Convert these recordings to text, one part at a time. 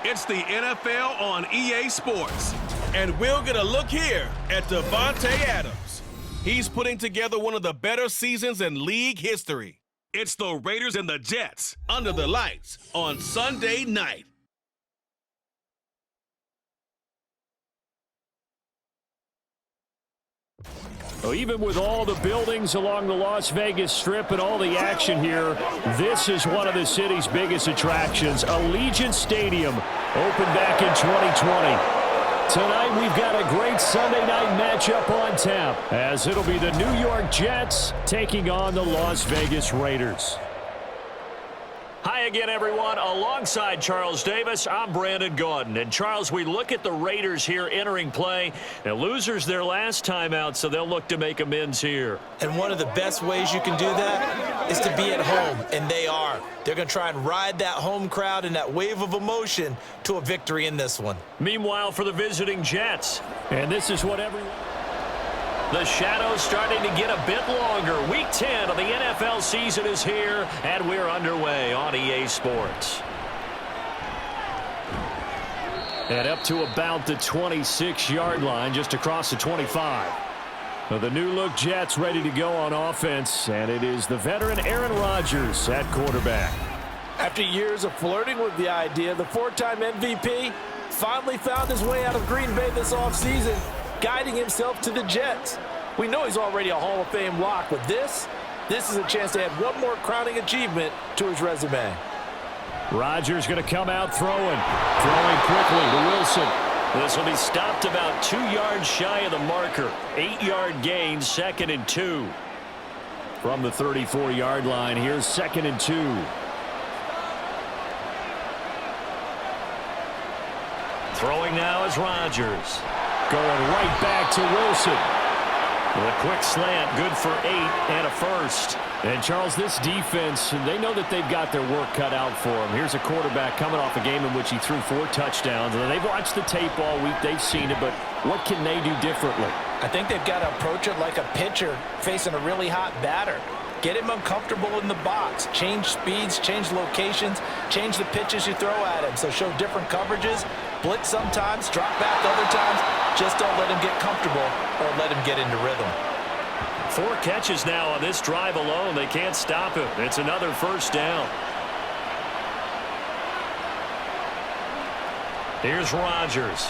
It's the NFL on EA Sports. And we'll get a look here at Devontae Adams. He's putting together one of the better seasons in league history. It's the Raiders and the Jets under the lights on Sunday night. Well, even with all the buildings along the Las Vegas Strip and all the action here, this is one of the city's biggest attractions. Allegiant Stadium opened back in 2020. Tonight we've got a great Sunday night matchup on tap, as it'll be the New York Jets taking on the Las Vegas Raiders. Hi again, everyone. Alongside Charles Davis, I'm Brandon Gaudin. And, Charles, we look at the Raiders here entering play. Now, losers their last time out, so they'll look to make amends here. And one of the best ways you can do that is to be at home, and they are. They're going to try and ride that home crowd and that wave of emotion to a victory in this one. Meanwhile, for the visiting Jets, and this is what everyone... The shadow's starting to get a bit longer. Week 10 of the NFL season is here, and we're underway on EA Sports. And up to about the 26-yard line, just across the 25. Now the new-look Jets ready to go on offense, and it is the veteran Aaron Rodgers at quarterback. After years of flirting with the idea, the four-time MVP finally found his way out of Green Bay this offseason, guiding himself to the Jets. We know he's already a Hall of Fame lock, but this is a chance to add one more crowning achievement to his resume. Rodgers going to come out throwing quickly to Wilson. This will be stopped about 2 yards shy of the marker. 8-yard gain, 2nd and 2. From the 34-yard line, here's 2nd and 2. Throwing now is Rodgers. Going right back to Wilson. With a quick slant, good for 8 and a first. And, Charles, this defense, they know that they've got their work cut out for them. Here's a quarterback coming off a game in which he threw 4 touchdowns. And they've watched the tape all week. They've seen it, but what can they do differently? I think they've got to approach it like a pitcher facing a really hot batter. Get him uncomfortable in the box. Change speeds, change locations, change the pitches you throw at him. So show different coverages, blitz sometimes, drop back other times. Just don't let him get comfortable or let him get into rhythm. 4 catches now on this drive alone. They can't stop him. It's another first down. Here's Rodgers.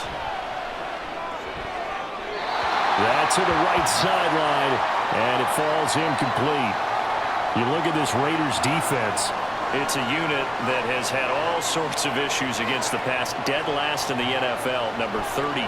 That's to the right sideline, and it falls incomplete. You look at this Raiders defense. It's a unit that has had all sorts of issues against the pass. Dead last in the NFL, number 32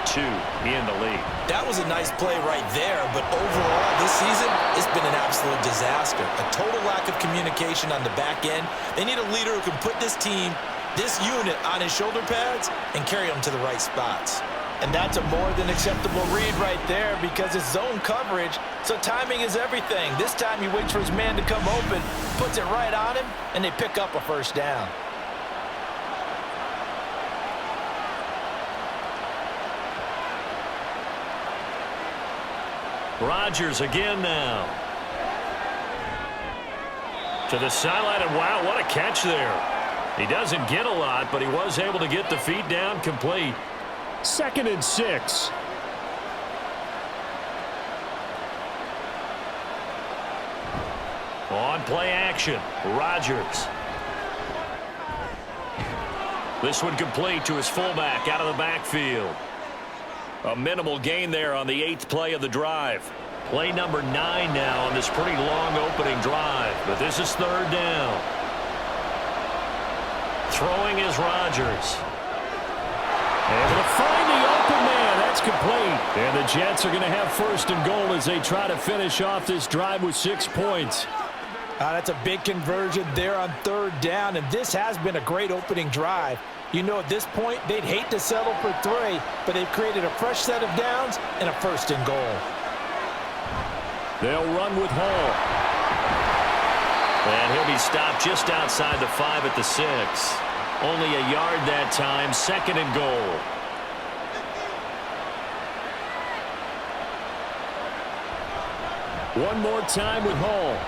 in the league. That was a nice play right there, but overall this season, it's been an absolute disaster. A total lack of communication on the back end. They need a leader who can put this team, this unit, on his shoulder pads and carry them to the right spots. And that's a more than acceptable read right there because it's zone coverage, so timing is everything. This time he waits for his man to come open, puts it right on him, and they pick up a first down. Rodgers again now. To the sideline, and wow, what a catch there. He doesn't get a lot, but he was able to get the feet down complete. 2nd and 6. On play action, Rodgers. This one complete to his fullback out of the backfield. A minimal gain there on the 8th play of the drive. Play number 9 now on this pretty long opening drive, but this is 3rd down. Throwing is Rodgers. Able to find the open man. That's complete. And the Jets are going to have 1st and goal as they try to finish off this drive with 6 points. That's a big conversion there on 3rd down, and this has been a great opening drive. You know, at this point, they'd hate to settle for 3, but they've created a fresh set of downs and a 1st and goal. They'll run with Hall. And he'll be stopped just outside the 5 at the 6. Only a yard that time, 2nd and goal. One more time with Hall.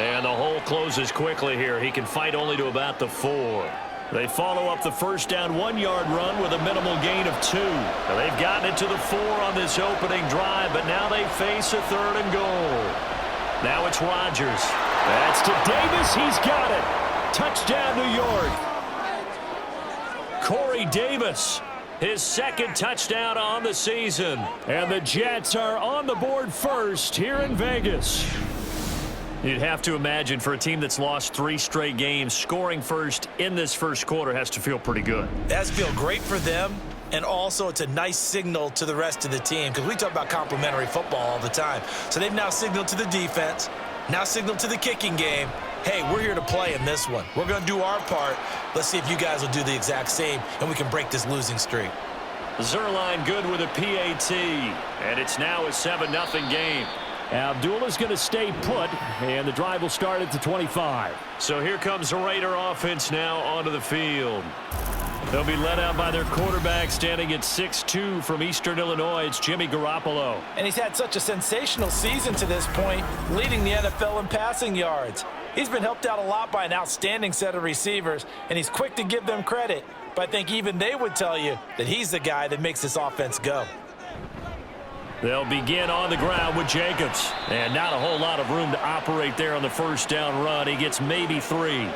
And the hole closes quickly here. He can fight only to about the 4. They follow up the first down 1-yard run with a minimal gain of 2. Now they've gotten it to the 4 on this opening drive, but now they face a 3rd and goal. Now it's Rodgers. That's to Davis. He's got it. Touchdown, New York. Corey Davis, his 2nd touchdown on the season. And the Jets are on the board first here in Vegas. You'd have to imagine for a team that's lost 3 straight games, scoring first in this first quarter has to feel pretty good. It has to feel great for them, and also it's a nice signal to the rest of the team because we talk about complementary football all the time. So they've now signaled to the defense, now signaled to the kicking game, hey, we're here to play in this one. We're going to do our part. Let's see if you guys will do the exact same, and we can break this losing streak. Zerline good with a PAT, and it's now a 7-0 game. Abdullah's going to stay put, and the drive will start at the 25. So here comes the Raider offense now onto the field. They'll be led out by their quarterback standing at 6'2" from Eastern Illinois. It's Jimmy Garoppolo. And he's had such a sensational season to this point, leading the NFL in passing yards. He's been helped out a lot by an outstanding set of receivers, and he's quick to give them credit. But I think even they would tell you that he's the guy that makes this offense go. They'll begin on the ground with Jacobs. And not a whole lot of room to operate there on the first down run. He gets maybe 3.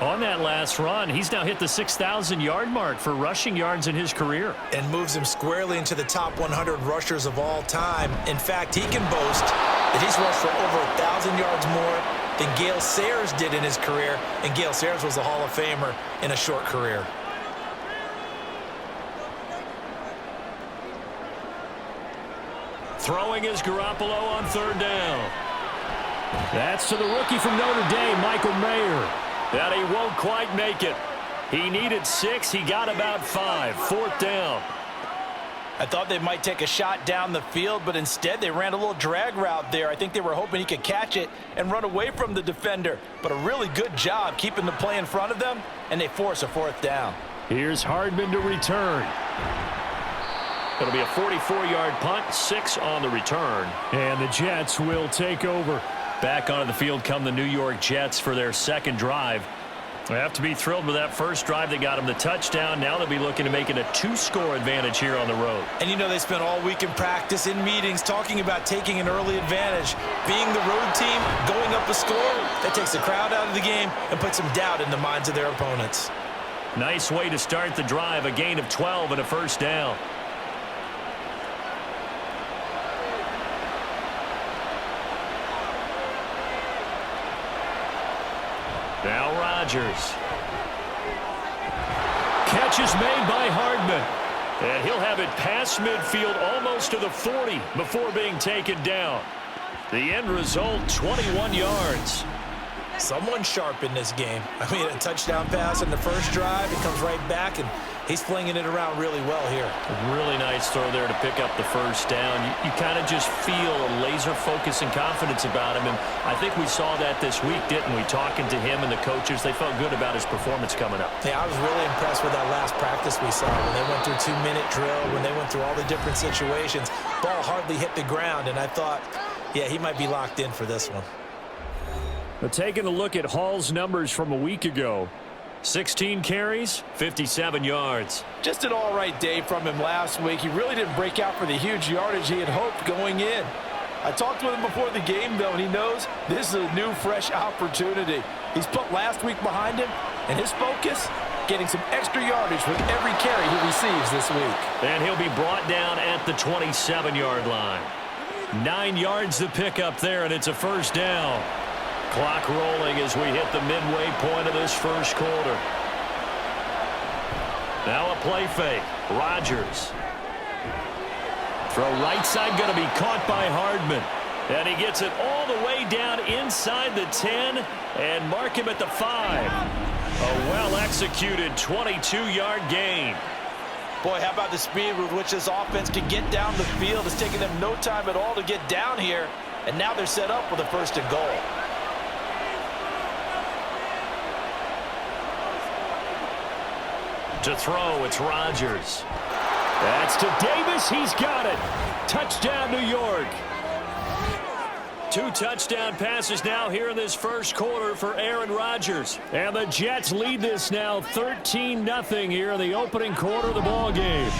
On that last run, he's now hit the 6,000-yard mark for rushing yards in his career. And moves him squarely into the top 100 rushers of all time. In fact, he can boast that he's rushed for over 1,000 yards more than Gale Sayers did in his career. And Gale Sayers was a Hall of Famer in a short career. Throwing is Garoppolo on 3rd down. That's to the rookie from Notre Dame, Michael Mayer. And he won't quite make it. He needed 6. He got about 5. 4th down. I thought they might take a shot down the field, but instead they ran a little drag route there. I think they were hoping he could catch it and run away from the defender. But a really good job keeping the play in front of them, and they force a 4th down. Here's Hardman to return. It'll be a 44-yard punt, 6 on the return. And the Jets will take over. Back onto the field come the New York Jets for their 2nd drive. They have to be thrilled with that first drive. They got them the touchdown. Now they'll be looking to make it a 2-score advantage here on the road. And you know they spent all week in practice, in meetings, talking about taking an early advantage. Being the road team, going up a score, that takes the crowd out of the game and puts some doubt in the minds of their opponents. Nice way to start the drive. A gain of 12 and a 1st down. Now Rodgers. Catch is made by Hardman. And he'll have it past midfield almost to the 40 before being taken down. The end result, 21 yards. Someone sharp in this game. I mean, a touchdown pass in the first drive. He comes right back, and he's flinging it around really well here. Really nice throw there to pick up the first down. You kind of just feel a laser focus and confidence about him, and I think we saw that this week, didn't we? Talking to him and the coaches, they felt good about his performance coming up. Yeah, I was really impressed with that last practice we saw when they went through 2-minute drill, when they went through all the different situations. Ball hardly hit the ground, and I thought, yeah, he might be locked in for this one. But taking a look at Hall's numbers from a week ago, 16 carries, 57 yards. Just an all-right day from him last week. He really didn't break out for the huge yardage he had hoped going in. I talked with him before the game, though, and he knows this is a new, fresh opportunity. He's put last week behind him, and his focus, getting some extra yardage with every carry he receives this week. And he'll be brought down at the 27-yard line. 9 yards to pick up there, and it's a 1st down. Clock rolling as we hit the midway point of this first quarter. Now a play fake. Rodgers. Throw right side going to be caught by Hardman. And he gets it all the way down inside the 10 and mark him at the 5. A well-executed 22-yard gain. Boy, how about the speed with which this offense can get down the field? It's taking them no time at all to get down here. And now they're set up with a 1st and goal. To throw, it's Rodgers. That's to Davis. He's got it. Touchdown, New York. 2 touchdown passes now here in this first quarter for Aaron Rodgers. And the Jets lead this now 13-0 here in the opening quarter of the ball game.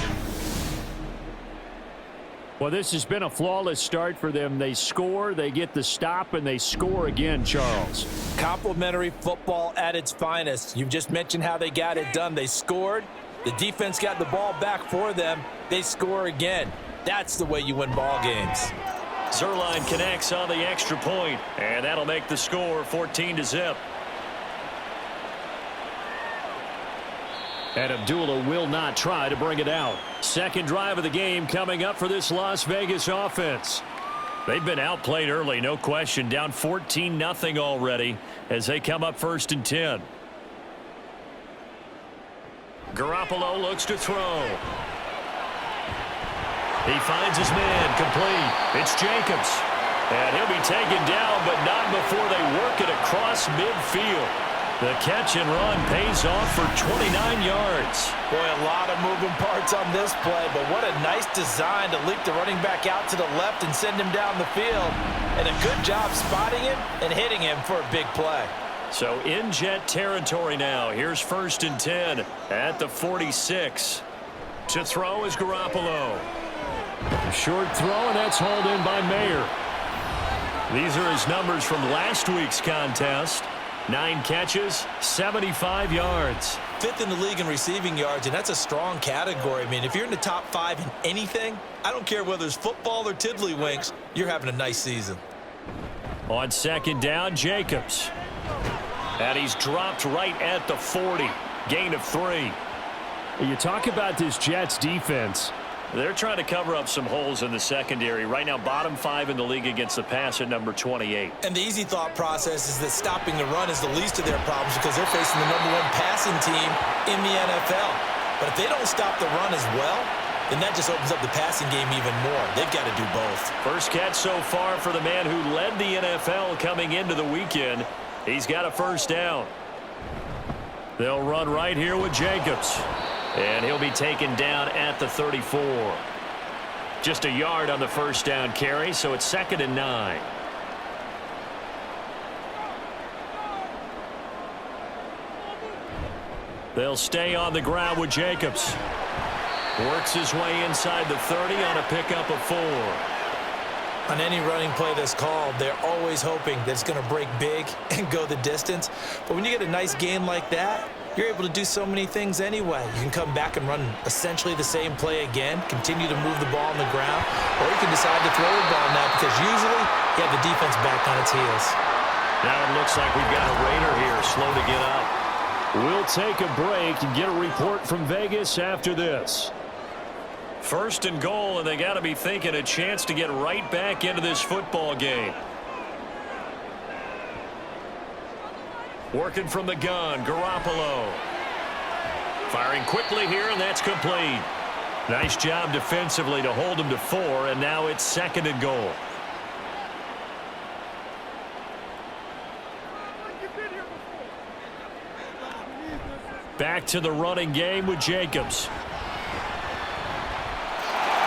Well, this has been a flawless start for them. They score, they get the stop, and they score again, Charles. Complimentary football at its finest. You've just mentioned how they got it done. They scored. The defense got the ball back for them. They score again. That's the way you win ball games. Zerline connects on the extra point, and that'll make the score 14-0. And Abdullah will not try to bring it out. Second drive of the game coming up for this Las Vegas offense. They've been outplayed early, no question. Down 14-0 already as they come up 1st and 10. Garoppolo looks to throw. He finds his man complete. It's Jacobs. And he'll be taken down, but not before they work it across midfield. The catch and run pays off for 29 yards. Boy, a lot of moving parts on this play, but what a nice design to leak the running back out to the left and send him down the field. And a good job spotting him and hitting him for a big play. So in Jet territory now. Here's 1st and 10 at the 46. To throw is Garoppolo. A short throw, and that's hauled in by Mayer. These are his numbers from last week's contest. 9 catches, 75 yards. 5th in the league in receiving yards, and that's a strong category. I mean, if you're in the top 5 in anything, I don't care whether it's football or tiddlywinks, you're having a nice season. On 2nd down, Jacobs. And he's dropped right at the 40. Gain of 3. You talk about this Jets defense. They're trying to cover up some holes in the secondary. Right now, bottom 5 in the league against the pass at number 28. And the easy thought process is that stopping the run is the least of their problems because they're facing the number 1 passing team in the NFL. But if they don't stop the run as well, then that just opens up the passing game even more. They've got to do both. First catch so far for the man who led the NFL coming into the weekend. He's got a 1st down. They'll run right here with Jacobs. And he'll be taken down at the 34. Just a yard on the 1st down carry, so it's 2nd and 9. They'll stay on the ground with Jacobs. Works his way inside the 30 on a pickup of 4. On any running play that's called, they're always hoping that it's going to break big and go the distance. But when you get a nice gain like that, you're able to do so many things anyway. You can come back and run essentially the same play again, continue to move the ball on the ground, or you can decide to throw the ball now because usually you have the defense back on its heels. Now it looks like we've got a Raider here, slow to get up. We'll take a break and get a report from Vegas after this. 1st and goal, and they got to be thinking a chance to get right back into this football game. Working from the gun, Garoppolo. Firing quickly here, and that's complete. Nice job defensively to hold him to 4, and now it's 2nd and goal. Back to the running game with Jacobs.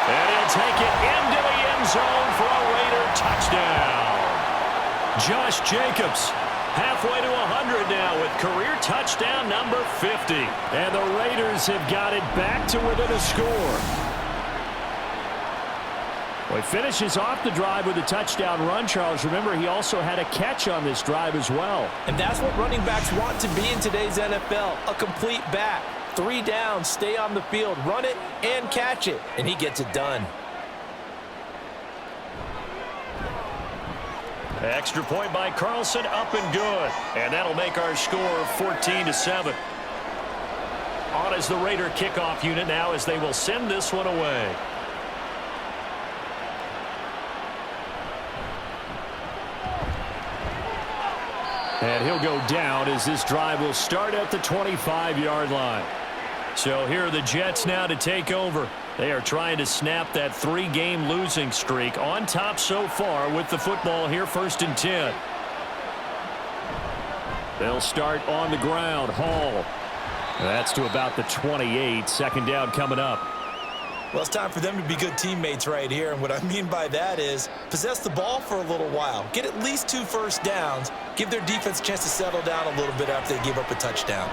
And he'll take it into the end zone for a Raider touchdown. Josh Jacobs. Halfway to 100 now with career touchdown number 50. And the Raiders have got it back to within a score. Well, he finishes off the drive with a touchdown run, Charles. Remember, he also had a catch on this drive as well. And that's what running backs want to be in today's NFL, a complete back. 3 downs, stay on the field, run it, and catch it. And he gets it done. Extra point by Carlson, up and good. And that'll make our score 14-7. On is the Raider kickoff unit now as they will send this one away. And he'll go down as this drive will start at the 25-yard line. So here are the Jets now to take over. They are trying to snap that 3-game losing streak, on top so far with the football here, 1st and 10. They'll start on the ground. Hall. That's to about the 28. 2nd down coming up. Well, it's time for them to be good teammates right here, and what I mean by that is possess the ball for a little while, get at least 2 first downs, give their defense a chance to settle down a little bit after they give up a touchdown.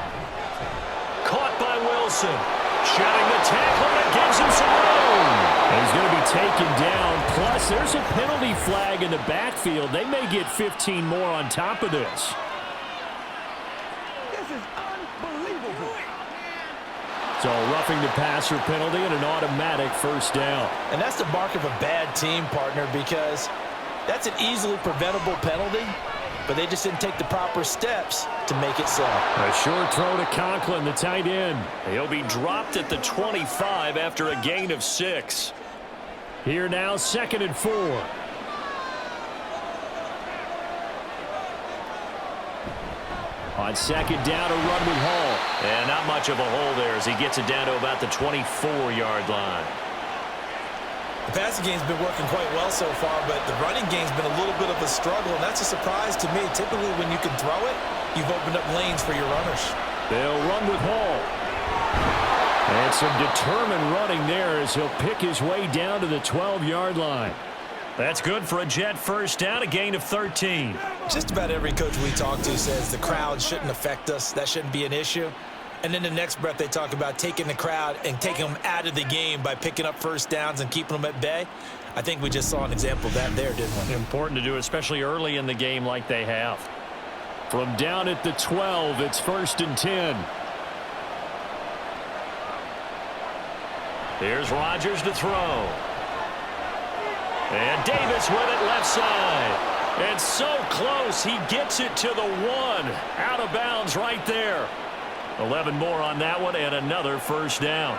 Caught by Wilson. Shedding the tackle that gives him some room. And he's going to be taken down. Plus, there's a penalty flag in the backfield. They may get 15 more on top of this. This is unbelievable. So roughing the passer penalty and an automatic first down. And that's the mark of a bad team, partner, because that's an easily preventable penalty, but they just didn't take the proper steps to make it so. A short throw to Conklin, the tight end. He'll be dropped at the 25 after a gain of 6. Here now, 2nd and 4. On 2nd down, a run with Hall. And not much of a hole there as he gets it down to about the 24-yard line. The passing game's been working quite well so far, but the running game's been a little bit of a struggle, and that's a surprise to me. Typically, when you can throw it, you've opened up lanes for your runners. They'll run with Hall. And some determined running there as he'll pick his way down to the 12-yard line. That's good for a Jet first down, a gain of 13. Just about every coach we talk to says the crowd shouldn't affect us. That shouldn't be an issue. And then the next breath they talk about taking the crowd and taking them out of the game by picking up first downs and keeping them at bay. I think we just saw an example of that there, didn't we? Important to do, especially early in the game like they have. From down at the 12, it's 1st and 10. Here's Rodgers to throw. And Davis with it left side. And so close, he gets it to the 1. Out of bounds right there. 11 more on that one and another first down.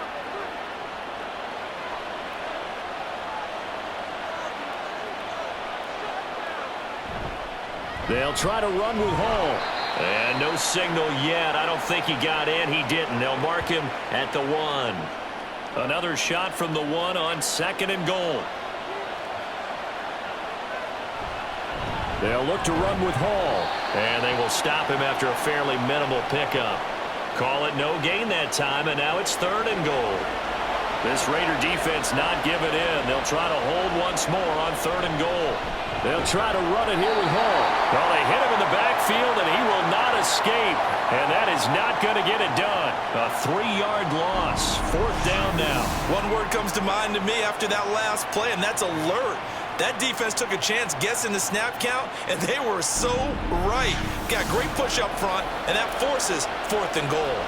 They'll try to run with Hall. And no signal yet. I don't think he got in. He didn't. They'll mark him at the 1. Another shot from the 1 on 2nd and goal. They'll look to run with Hall. And they will stop him after a fairly minimal pickup. Call it no gain that time, and now it's 3rd and goal. This Raider defense not giving in. They'll try to hold once more on 3rd and goal. They'll try to run it here with Hall. Well, they hit him in the backfield, and he will not escape. And that is not going to get it done. A 3-yard loss. 4th down now. One word comes to mind to me after that last play, and that's alert. That defense took a chance guessing the snap count, and they were so right. Got great push up front, and that forces 4th and goal.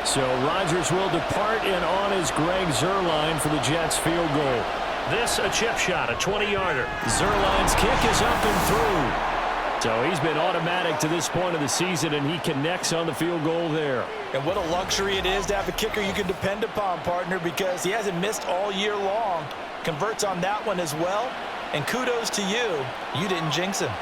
So Rodgers will depart, and on is Greg Zuerlein for the Jets field goal. This a chip shot, a 20-yarder. Zuerlein's kick is up and through. So he's been automatic to this point of the season, and he connects on the field goal there. And what a luxury it is to have a kicker you can depend upon, partner, because he hasn't missed all year long. Converts on that one as well. And kudos to you. You didn't jinx him.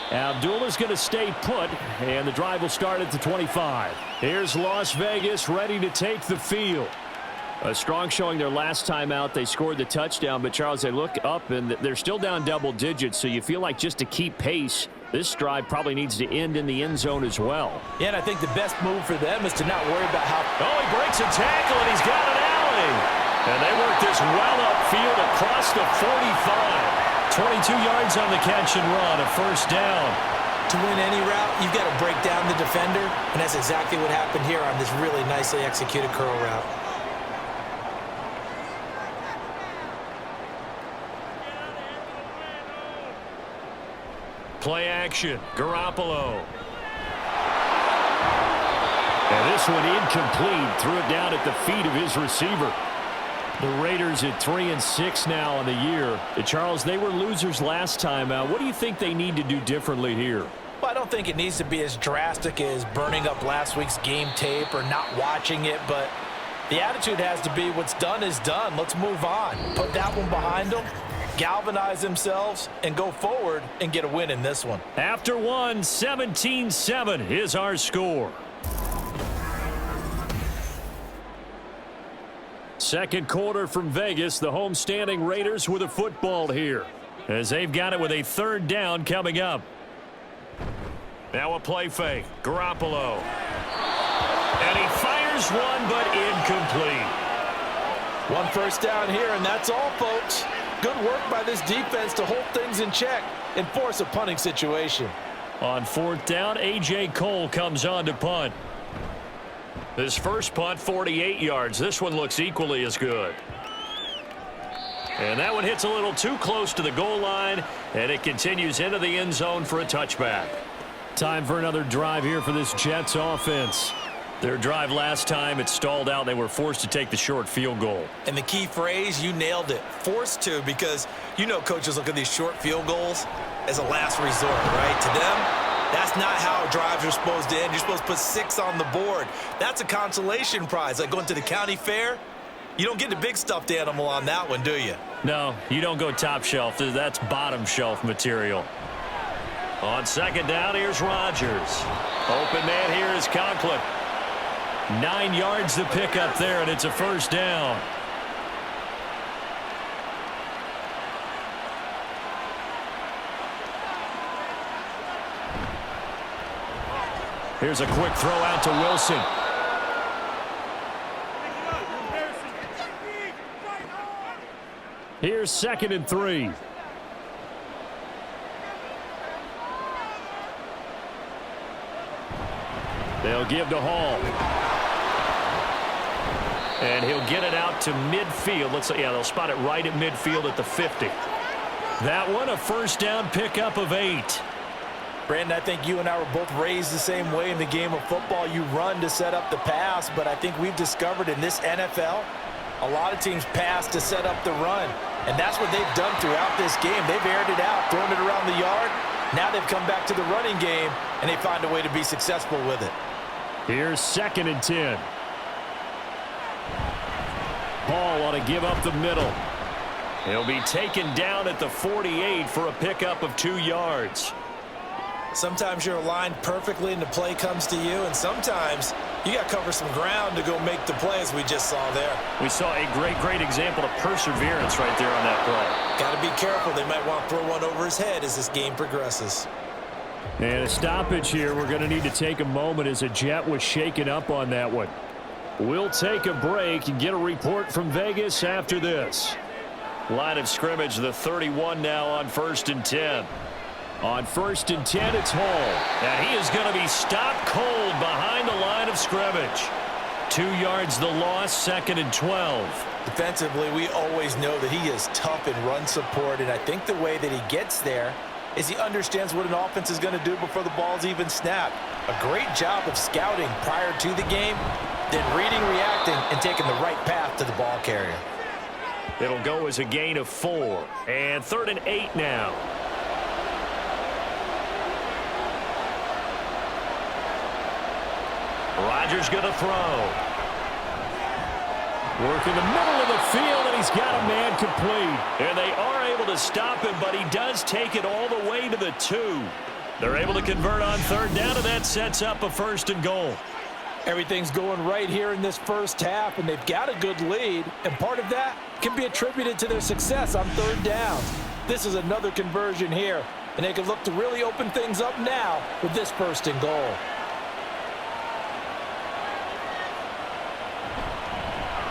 Abdullah's going to stay put, and the drive will start at the 25. Here's Las Vegas ready to take the field. A strong showing their last time out. They scored the touchdown, but, Charles, they look up, and they're still down double digits, so you feel like just to keep pace, this drive probably needs to end in the end zone as well. Yeah, and I think the best move for them is to not worry about how... Oh, he breaks a tackle, and he's got an alley. And they work this well upfield across the 45. 22 yards on the catch and run, a first down. To win any route, you've got to break down the defender, and that's exactly what happened here on this really nicely executed curl route. Play action, Garoppolo. And this one incomplete. Threw it down at the feet of his receiver. The Raiders at 3-6 now on the year. Charles, they were losers last time out. What do you think they need to do differently here? Well, I don't think it needs to be as drastic as burning up last week's game tape or not watching it, but the attitude has to be what's done is done. Let's move on. Put that one behind them, galvanize themselves, and go forward and get a win in this one. After one, 17-7 is our score. Second quarter from Vegas, the homestanding Raiders with a football here, as they've got it with a 3rd down coming up. Now a play fake, Garoppolo. And he fires one, but incomplete. One first down here, and that's all, folks. Good work by this defense to hold things in check and force a punting situation. On 4th down, A.J. Cole comes on to punt. His first punt, 48 yards. This one looks equally as good. And that one hits a little too close to the goal line, and it continues into the end zone for a touchback. Time for another drive here for this Jets offense. Their drive last time, it stalled out. They were forced to take the short field goal. And the key phrase, you nailed it, forced to, because you know coaches look at these short field goals as a last resort, right? To them, that's not how drives are supposed to end. You're supposed to put 6 on the board. That's a consolation prize, like going to the county fair. You don't get the big stuffed animal on that one, do you? No, you don't go top shelf. That's bottom shelf material. On 2nd down, here's Rodgers. Open man here is Conklin. 9 yards to pick up there, and it's a first down. Here's a quick throw out to Wilson. Here's 2nd and 3. They'll give to Hall. And he'll get it out to midfield. They'll spot it right at midfield at the 50. That one, a first down pickup of 8. Brandon, I think you and I were both raised the same way in the game of football. You run to set up the pass, but I think we've discovered in this NFL, a lot of teams pass to set up the run. And that's what they've done throughout this game. They've aired it out, thrown it around the yard. Now they've come back to the running game, and they find a way to be successful with it. Here's 2nd and 10. Hall ought to give up the middle. He'll be taken down at the 48 for a pickup of 2 yards. Sometimes you're aligned perfectly and the play comes to you, and sometimes you got to cover some ground to go make the play, as we just saw there. We saw a great example of perseverance right there on that play. Got to be careful. They might want to throw one over his head as this game progresses. And a stoppage here. We're going to need to take a moment as a Jet was shaken up on that one. We'll take a break and get a report from Vegas after this. Line of scrimmage, the 31 now on 1st and 10. On 1st and 10, it's Hall. And he is going to be stopped cold behind the line of scrimmage. 2 yards the loss, 2nd and 12. Defensively, we always know that he is tough in run support, and I think the way that he gets there is he understands what an offense is going to do before the ball's even snapped. A great job of scouting prior to the game, then reading, reacting, and taking the right path to the ball carrier. It'll go as a gain of 4. And 3rd and 8 now. Rodgers going to throw. Work in the middle of the field, and he's got a man complete. And they are able to stop him, but he does take it all the way to the 2. They're able to convert on 3rd down, and that sets up a 1st and goal. Everything's going right here in this first half, and they've got a good lead, and part of that can be attributed to their success on 3rd down. This is another conversion here, and they can look to really open things up now with this 1st and goal.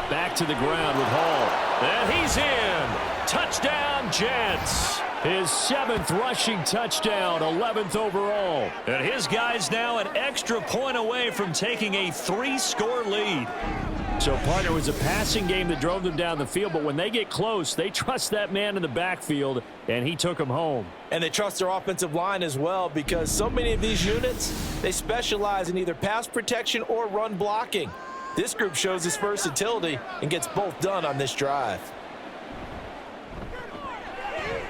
Back to the ground with Hall. And he's in. Touchdown, Jets. His 7th rushing touchdown, 11th overall. And his guys now an extra point away from taking a 3-score lead. So, partner, it was a passing game that drove them down the field, but when they get close, they trust that man in the backfield, and he took them home. And they trust their offensive line as well, because so many of these units, they specialize in either pass protection or run blocking. This group shows its versatility and gets both done on this drive.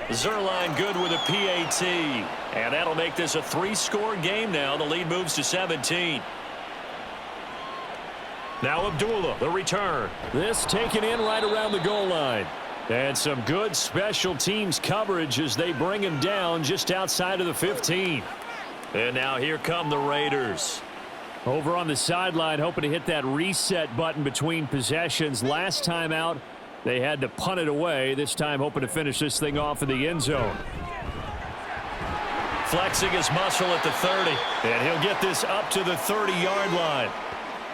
Zerline good with a PAT. And that'll make this a 3-score game now. The lead moves to 17. Now Abdullah, the return. This taken in right around the goal line. And some good special teams coverage as they bring him down just outside of the 15. And now here come the Raiders. Over on the sideline, hoping to hit that reset button between possessions. Last time out, they had to punt it away. This time, hoping to finish this thing off in the end zone. Flexing his muscle at the 30. And he'll get this up to the 30-yard line.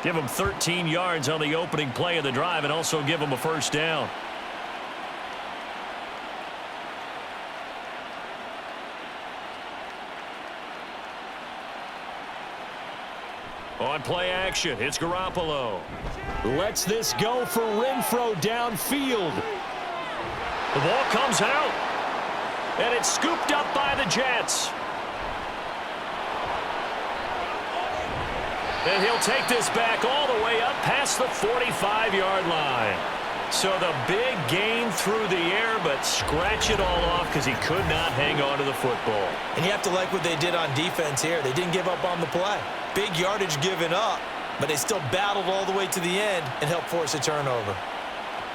Give them 13 yards on the opening play of the drive and also give them a first down. On play action, it's Garoppolo. Lets this go for Renfro downfield. The ball comes out, and it's scooped up by the Jets. And he'll take this back all the way up past the 45-yard line. So the big gain through the air, but scratch it all off because he could not hang on to the football. And you have to like what they did on defense here. They didn't give up on the play. Big yardage given up, but they still battled all the way to the end and helped force a turnover.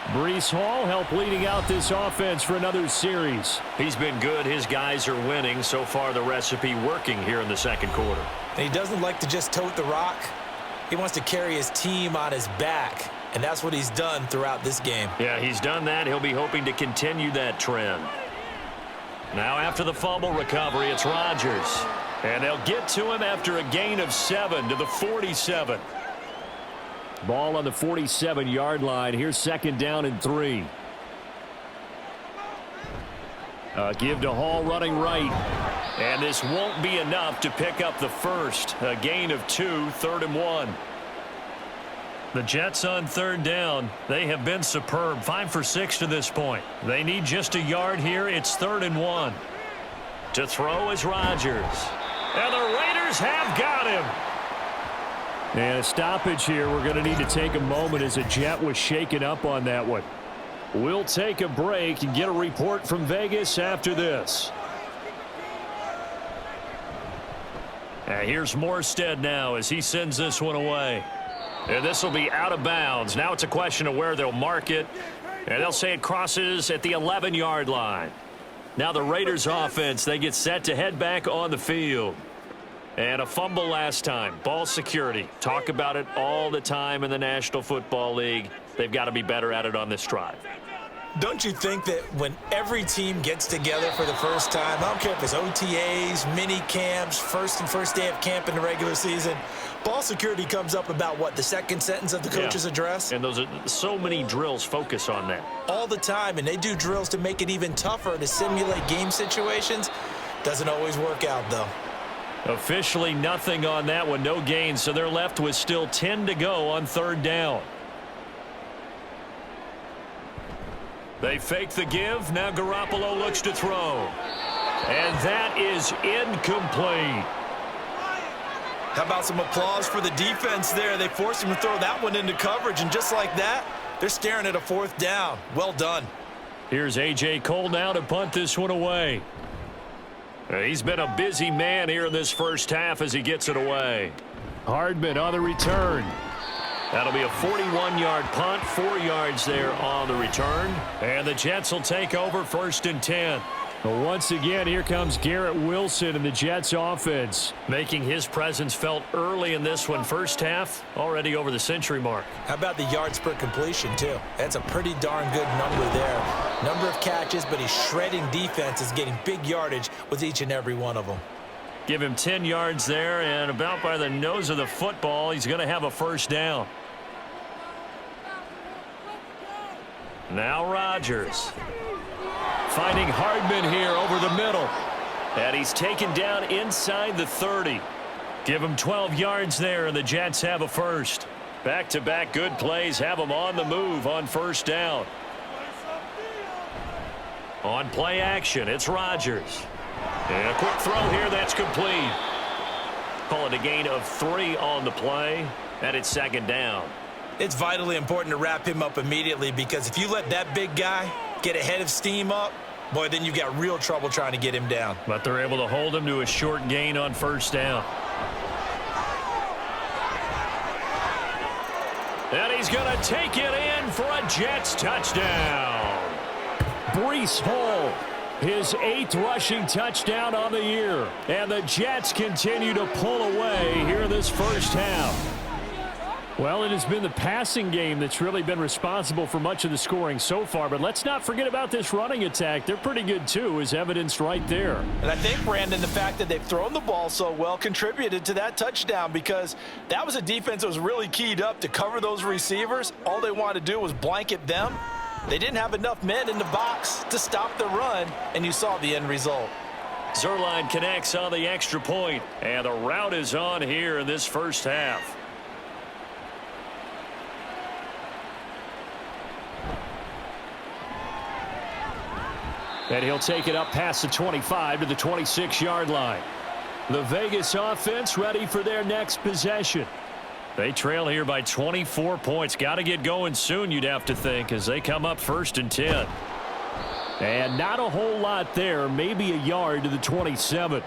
Breece Hall helped leading out this offense for another series. He's been good. His guys are winning. So far, the recipe working here in the second quarter. And he doesn't like to just tote the rock. He wants to carry his team on his back, and that's what he's done throughout this game. Yeah, he's done that. He'll be hoping to continue that trend. Now after the fumble recovery, it's Rodgers. And they'll get to him after a gain of 7 to the 47. Ball on the 47-yard line. Here's second down and 3. Give to Hall running right. And this won't be enough to pick up the first. A gain of 2, 3rd and 1. The Jets on third down. They have been superb. 5 for 6 to this point. They need just a yard here. It's 3rd and 1. To throw is Rodgers. And the Raiders have got him. And a stoppage here. We're going to need to take a moment as a Jet was shaken up on that one. We'll take a break and get a report from Vegas after this. And here's Morstead now as he sends this one away. And this will be out of bounds. Now it's a question of where they'll mark it. And they'll say it crosses at the 11-yard line. Now the Raiders offense, they get set to head back on the field. And a fumble last time. Ball security. Talk about it all the time in the National Football League. They've got to be better at it on this drive. Don't you think that when every team gets together for the first time, I don't care if it's OTAs, mini camps, first day of camp in the regular season, ball security comes up about what, the second sentence of the coach's address? And those are so many drills focus on that. All the time, and they do drills to make it even tougher to simulate game situations. Doesn't always work out, though. Officially nothing on that one, no gain, so they're left with still 10 to go on third down. They fake the give. Now Garoppolo looks to throw. And that is incomplete. How about some applause for the defense there? They forced him to throw that one into coverage, and just like that, they're staring at a 4th down. Well done. Here's A.J. Cole now to punt this one away. He's been a busy man here in this first half as he gets it away. Hardman on the return. That'll be a 41-yard punt, 4 yards there on the return. And the Jets will take over 1st and 10. Well, once again, here comes Garrett Wilson in the Jets offense. Making his presence felt early in this one. First half, already over the century mark. How about the yards per completion, too? That's a pretty darn good number there. Number of catches, but he's shredding defense, is getting big yardage with each and every one of them. Give him 10 yards there, and about by the nose of the football, he's going to have a first down. Now Rodgers. Finding Hardman here over the middle. And he's taken down inside the 30. Give him 12 yards there, and the Jets have a first. Back-to-back good plays have them on the move on first down. On play action, it's Rodgers. And a quick throw here, that's complete. Call it a gain of 3 on the play, and it's second down. It's vitally important to wrap him up immediately, because if you let that big guy get a head of steam up, boy, then you've got real trouble trying to get him down. But they're able to hold him to a short gain on first down. And he's going to take it in for a Jets touchdown. Breece Hall, his 8th rushing touchdown on the year. And the Jets continue to pull away here in this first half. Well, it has been the passing game that's really been responsible for much of the scoring so far. But let's not forget about this running attack. They're pretty good, too, as evidenced right there. And I think, Brandon, the fact that they've thrown the ball so well contributed to that touchdown, because that was a defense that was really keyed up to cover those receivers. All they wanted to do was blanket them. They didn't have enough men in the box to stop the run, and you saw the end result. Zerline connects on the extra point, and the route is on here in this first half. And he'll take it up past the 25 to the 26-yard line. The Vegas offense ready for their next possession. They trail here by 24 points. Got to get going soon, you'd have to think, as they come up 1st and 10. And not a whole lot there, maybe a yard to the 27.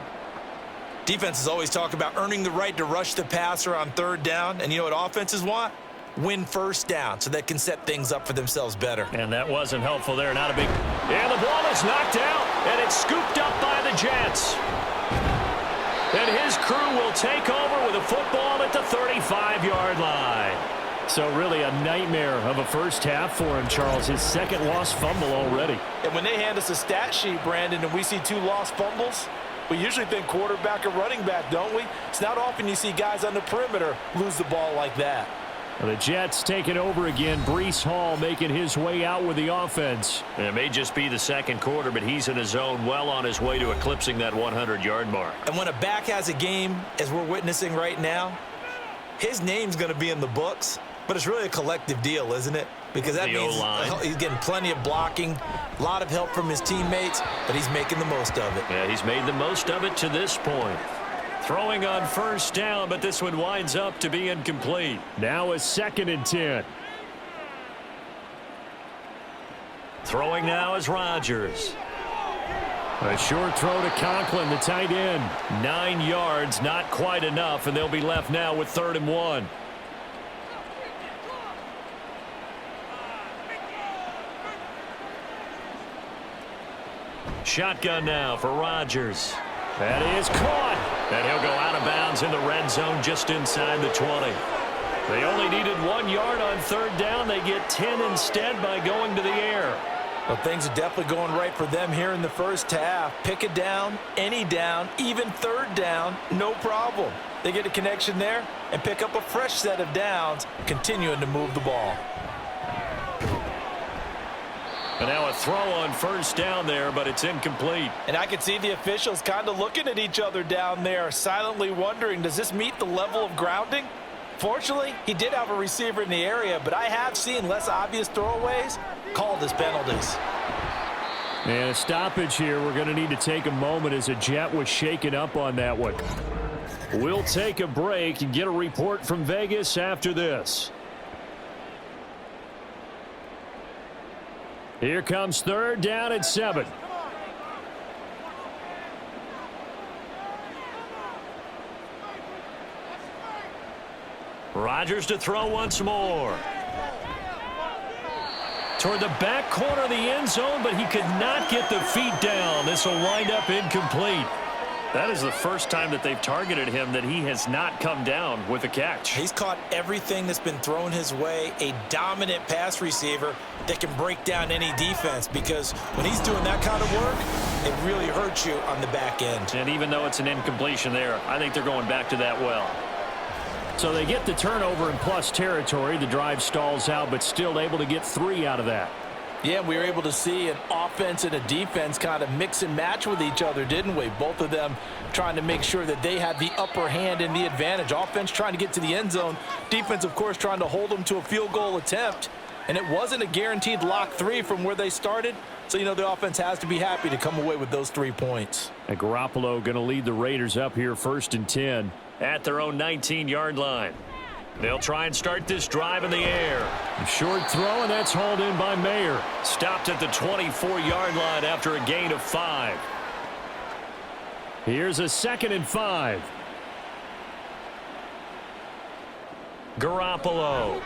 Defenses always talk about earning the right to rush the passer on 3rd down. And you know what offenses want? Win 1st down so they can set things up for themselves better. And that wasn't helpful there. Not a big... And the ball is knocked out, and it's scooped up by the Jets. And his crew will take over with a football at the 35-yard line. So really a nightmare of a first half for him, Charles. His 2nd lost fumble already. And when they hand us a stat sheet, Brandon, and we see 2 lost fumbles, we usually think quarterback or running back, don't we? It's not often you see guys on the perimeter lose the ball like that. Well, the Jets taking over again. Breece Hall making his way out with the offense. It may just be the 2nd quarter, but he's in his zone, well on his way to eclipsing that 100-yard mark. And when a back has a game, as we're witnessing right now, his name's going to be in the books, but it's really a collective deal, isn't it? Because that means he's getting plenty of blocking, a lot of help from his teammates, but he's making the most of it. Yeah, he's made the most of it to this point. Throwing on 1st down, but this one winds up to be incomplete. Now a 2nd and 10. Throwing now is Rodgers. A short throw to Conklin, the tight end. 9 yards, not quite enough, and they'll be left now with 3rd and 1. Shotgun now for Rodgers. That is caught. And he'll go out of bounds in the red zone just inside the 20. They only needed 1 yard on 3rd down. They get 10 instead by going to the air. Well, things are definitely going right for them here in the first half. Pick it down, any down, even 3rd down, no problem. They get a connection there and pick up a fresh set of downs, continuing to move the ball. And now a throw on 1st down there, but it's incomplete. And I can see the officials kind of looking at each other down there, silently wondering, does this meet the level of grounding? Fortunately, he did have a receiver in the area, but I have seen less obvious throwaways called as penalties. And a stoppage here. We're going to need to take a moment as a Jet was shaken up on that one. We'll take a break and get a report from Vegas after this. Here comes 3rd down and 7. Rodgers to throw once more. Toward the back corner of the end zone, but he could not get the feet down. This will wind up incomplete. That is the first time that they've targeted him that he has not come down with a catch. He's caught everything that's been thrown his way, a dominant pass receiver that can break down any defense, because when he's doing that kind of work, it really hurts you on the back end. And even though it's an incompletion there, I think they're going back to that well. So they get the turnover in plus territory. The drive stalls out, but still able to get 3 out of that. Yeah, we were able to see an offense and a defense kind of mix and match with each other, didn't we? Both of them trying to make sure that they had the upper hand and the advantage. Offense trying to get to the end zone. Defense, of course, trying to hold them to a field goal attempt. And it wasn't a guaranteed lock 3 from where they started. So, you know, the offense has to be happy to come away with those 3 points. And Garoppolo going to lead the Raiders up here 1st and 10. At their own 19-yard line. They'll try and start this drive in the air. A short throw, and that's hauled in by Mayer. Stopped at the 24-yard line after a gain of 5. Here's a 2nd and 5. Garoppolo.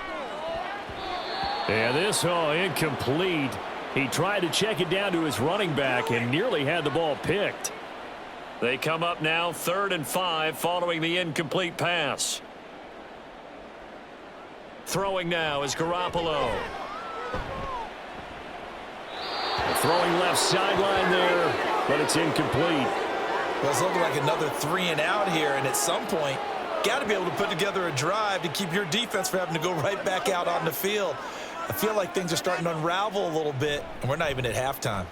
And this incomplete. He tried to check it down to his running back and nearly had the ball picked. They come up now 3rd and 5 following the incomplete pass. Throwing now is Garoppolo. Throwing left sideline there, but it's incomplete. Well, it's looking like another 3 and out here, and at some point, got to be able to put together a drive to keep your defense from having to go right back out on the field. I feel like things are starting to unravel a little bit, and we're not even at halftime.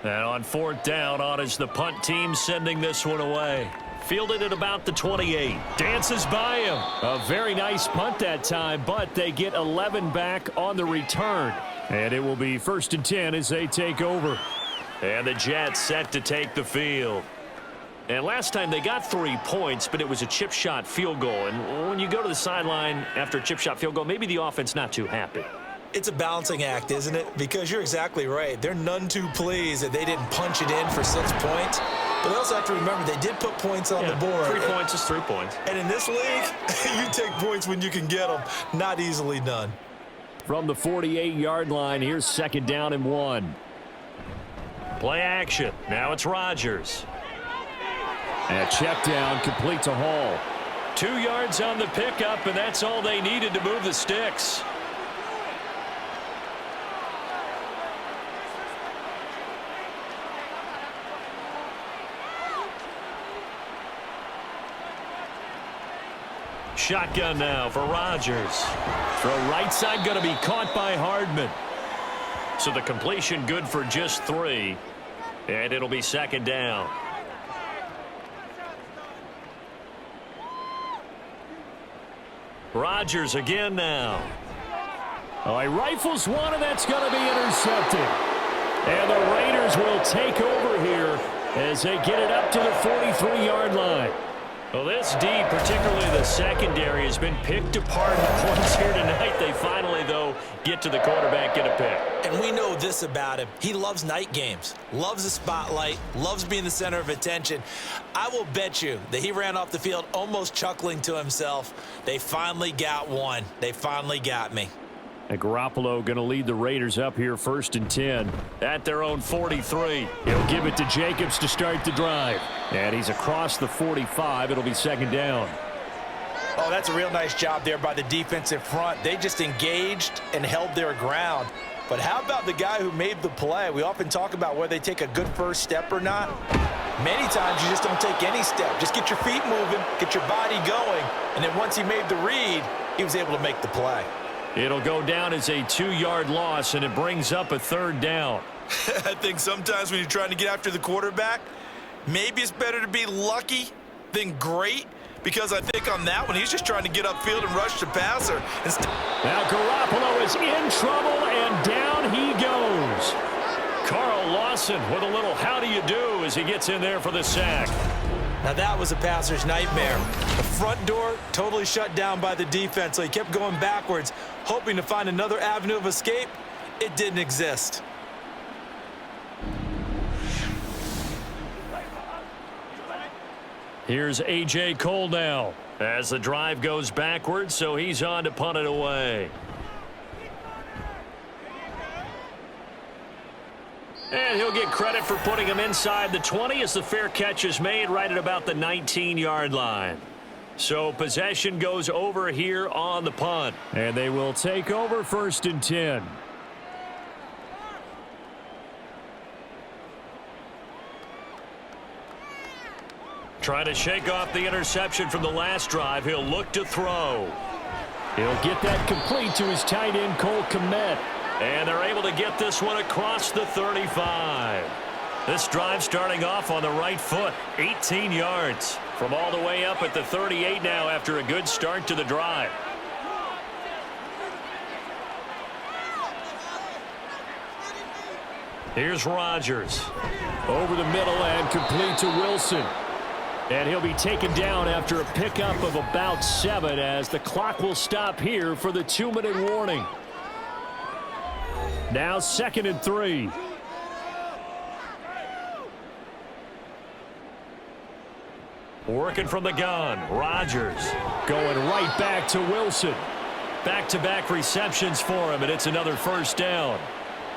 And on 4th down, on is the punt team sending this one away. Fielded at about the 28. Dances by him. A very nice punt that time, but they get 11 back on the return. And it will be 1st and 10 as they take over. And the Jets set to take the field. And last time they got 3 points, but it was a chip shot field goal. And when you go to the sideline after a chip shot field goal, maybe the offense not too happy. It's a balancing act, isn't it? Because you're exactly right. They're none too pleased that they didn't punch it in for 6 points. But they also have to remember they did put points on the board. 3 points is 3 points. And in this league, you take points when you can get them. Not easily done. From the 48-yard line, here's 2nd down and 1. Play action. Now it's Rodgers. And check down, complete to Hall. 2 yards on the pickup, and that's all they needed to move the sticks. Shotgun now for Rodgers. Throw right side going to be caught by Hardman. So the completion good for just 3. And it'll be 2nd down. Rodgers again now. Oh, he rifles one, and that's going to be intercepted. And the Raiders will take over here as they get it up to the 43-yard line. Well, this D, particularly the secondary, has been picked apart in points here tonight. They finally, though, get to the quarterback, get a pick. And we know this about him. He loves night games, loves the spotlight, loves being the center of attention. I will bet you that he ran off the field almost chuckling to himself. They finally got one. They finally got me. And Garoppolo going to lead the Raiders up here 1st and 10 at their own 43. He'll give it to Jacobs to start the drive. And he's across the 45. It'll be 2nd down. Oh, that's a real nice job there by the defensive front. They just engaged and held their ground. But how about the guy who made the play? We often talk about whether they take a good first step or not. Many times you just don't take any step. Just get your feet moving, get your body going. And then once he made the read, he was able to make the play. It'll go down as a 2-yard loss, and it brings up a 3rd down. I think sometimes when you're trying to get after the quarterback, maybe it's better to be lucky than great, because I think on that one, he's just trying to get upfield and rush the passer. Now Garoppolo is in trouble, and down he goes. Carl Lawson with a little how do you do as he gets in there for the sack. Now that was a passer's nightmare. The front door totally shut down by the defense, so he kept going backwards, hoping to find another avenue of escape. It didn't exist. Here's A.J. Cole now as the drive goes backwards, so he's on to punt it away. And he'll get credit for putting him inside the 20 as the fair catch is made right at about the 19-yard line. So possession goes over here on the punt. And they will take over 1st and 10. Trying to shake off the interception from the last drive. He'll look to throw. He'll get that complete to his tight end, Cole Kmet. And they're able to get this one across the 35. This drive starting off on the right foot. 18 yards from all the way up at the 38 now after a good start to the drive. Here's Rodgers. Over the middle and complete to Wilson. And he'll be taken down after a pickup of about 7 as the clock will stop here for the 2-minute warning. Now 2nd and 3. Working from the gun. Rodgers going right back to Wilson. Back-to-back receptions for him, and it's another 1st down.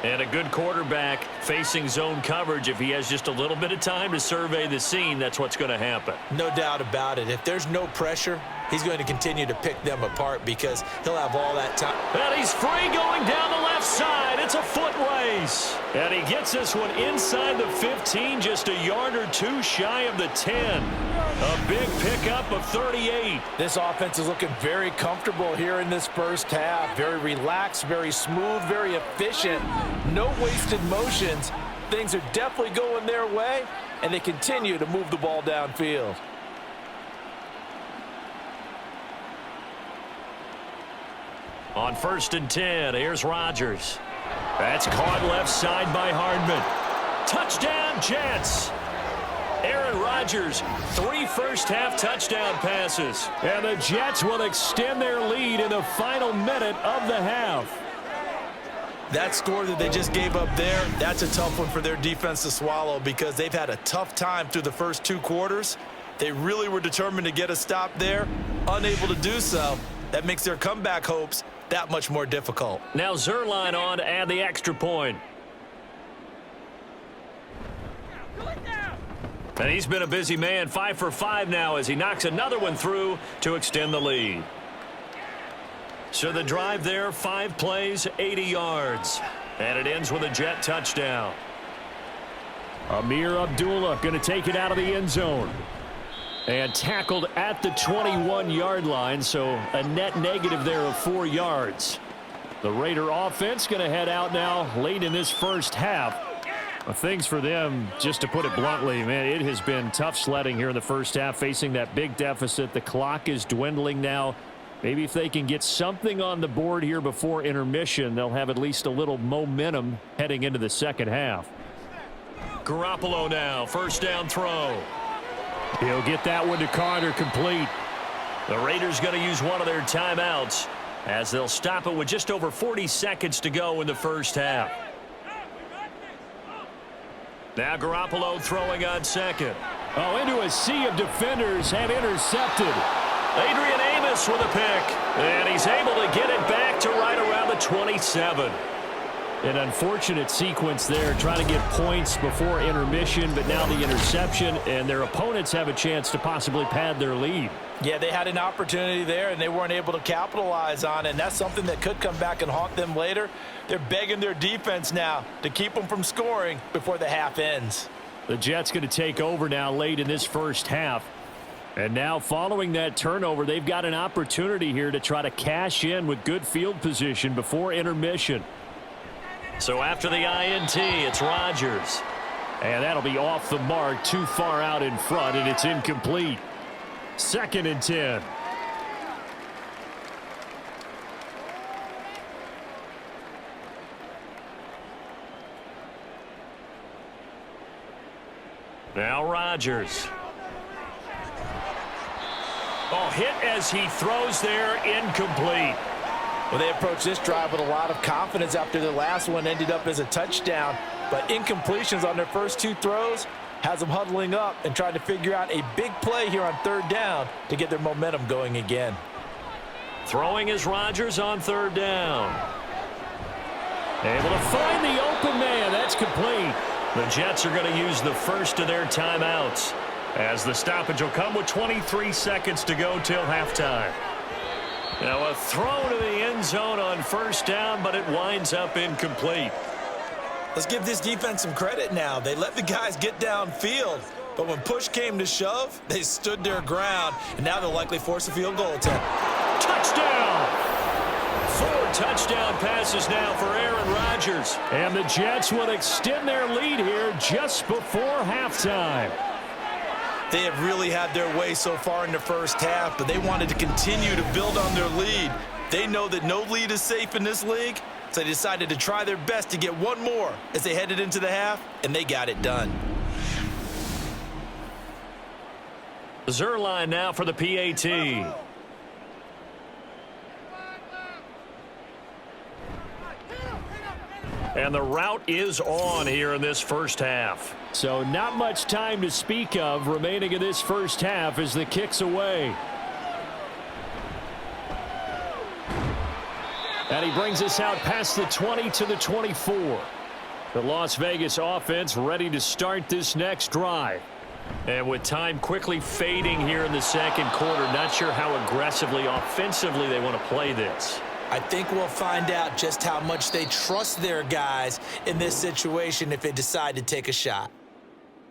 And a good quarterback facing zone coverage, if he has just a little bit of time to survey the scene, that's what's going to happen. No doubt about it. If there's no pressure, he's going to continue to pick them apart because he'll have all that time. And he's free going down the left side. It's a foot race. And he gets this one inside the 15, just a yard or two shy of the 10. A big pickup of 38. This offense is looking very comfortable here in this first half. Very relaxed, very smooth, very efficient. No wasted motions. Things are definitely going their way, and they continue to move the ball downfield. On 1st and 10, here's Rodgers. That's caught left side by Hardman. Touchdown, Jets. Aaron Rodgers, 3 first-half touchdown passes. And the Jets will extend their lead in the final minute of the half. That score that they just gave up there, that's a tough one for their defense to swallow because they've had a tough time through the first 2 quarters. They really were determined to get a stop there, unable to do so. That makes their comeback hopes that much more difficult. Now Zerline on to add the extra point. And he's been a busy man, 5 for 5 now as he knocks another one through to extend the lead. So the drive there, 5 plays, 80 yards. And it ends with a Jet touchdown. Amir Abdullah going to take it out of the end zone. And tackled at the 21-yard line, so a net negative there of 4 yards. The Raider offense going to head out now late in this first half. Things for them, just to put it bluntly, man, it has been tough sledding here in the first half, facing that big deficit. The clock is dwindling now. Maybe if they can get something on the board here before intermission, they'll have at least a little momentum heading into the second half. Garoppolo now, first down throw. He'll get that one to Carter, complete. The Raiders going to use one of their timeouts as they'll stop it with just over 40 seconds to go in the first half. Now Garoppolo throwing on second. Oh, into a sea of defenders and intercepted. Adrian Amos with a pick. And he's able to get it back to right around the 27. An unfortunate sequence there, trying to get points before intermission, but now the interception, and their opponents have a chance to possibly pad their lead. Yeah, they had an opportunity there, and they weren't able to capitalize on it, and that's something that could come back and haunt them later. They're begging their defense now to keep them from scoring before the half ends. The Jets going to take over now late in this first half. And now following that turnover, they've got an opportunity here to try to cash in with good field position before intermission. So after the INT, it's Rodgers. And that'll be off the mark, too far out in front, and it's incomplete. 2nd and 10. Now Rodgers. Oh, hit as he throws there, incomplete. Well, they approached this drive with a lot of confidence after the last one ended up as a touchdown. But incompletions on their first 2 throws has them huddling up and trying to figure out a big play here on 3rd down to get their momentum going again. Throwing is Rodgers on 3rd down. Able to find the open man. That's complete. The Jets are going to use the first of their timeouts as the stoppage will come with 23 seconds to go till halftime. Now a throw to the end zone on 1st down, but it winds up incomplete. Let's give this defense some credit now. They let the guys get downfield, but when push came to shove, they stood their ground, and now they'll likely force a field goal attempt. Touchdown! 4 touchdown passes now for Aaron Rodgers. And the Jets will extend their lead here just before halftime. They have really had their way so far in the first half, but they wanted to continue to build on their lead. They know that no lead is safe in this league, so they decided to try their best to get one more as they headed into the half, and they got it done. Zerline now for the PAT. And the route is on here in this first half. So not much time to speak of remaining in this first half as the kick's away. And he brings us out past the 20 to the 24. The Las Vegas offense ready to start this next drive. And with time quickly fading here in the second quarter, not sure how aggressively, offensively they want to play this. I think we'll find out just how much they trust their guys in this situation if they decide to take a shot.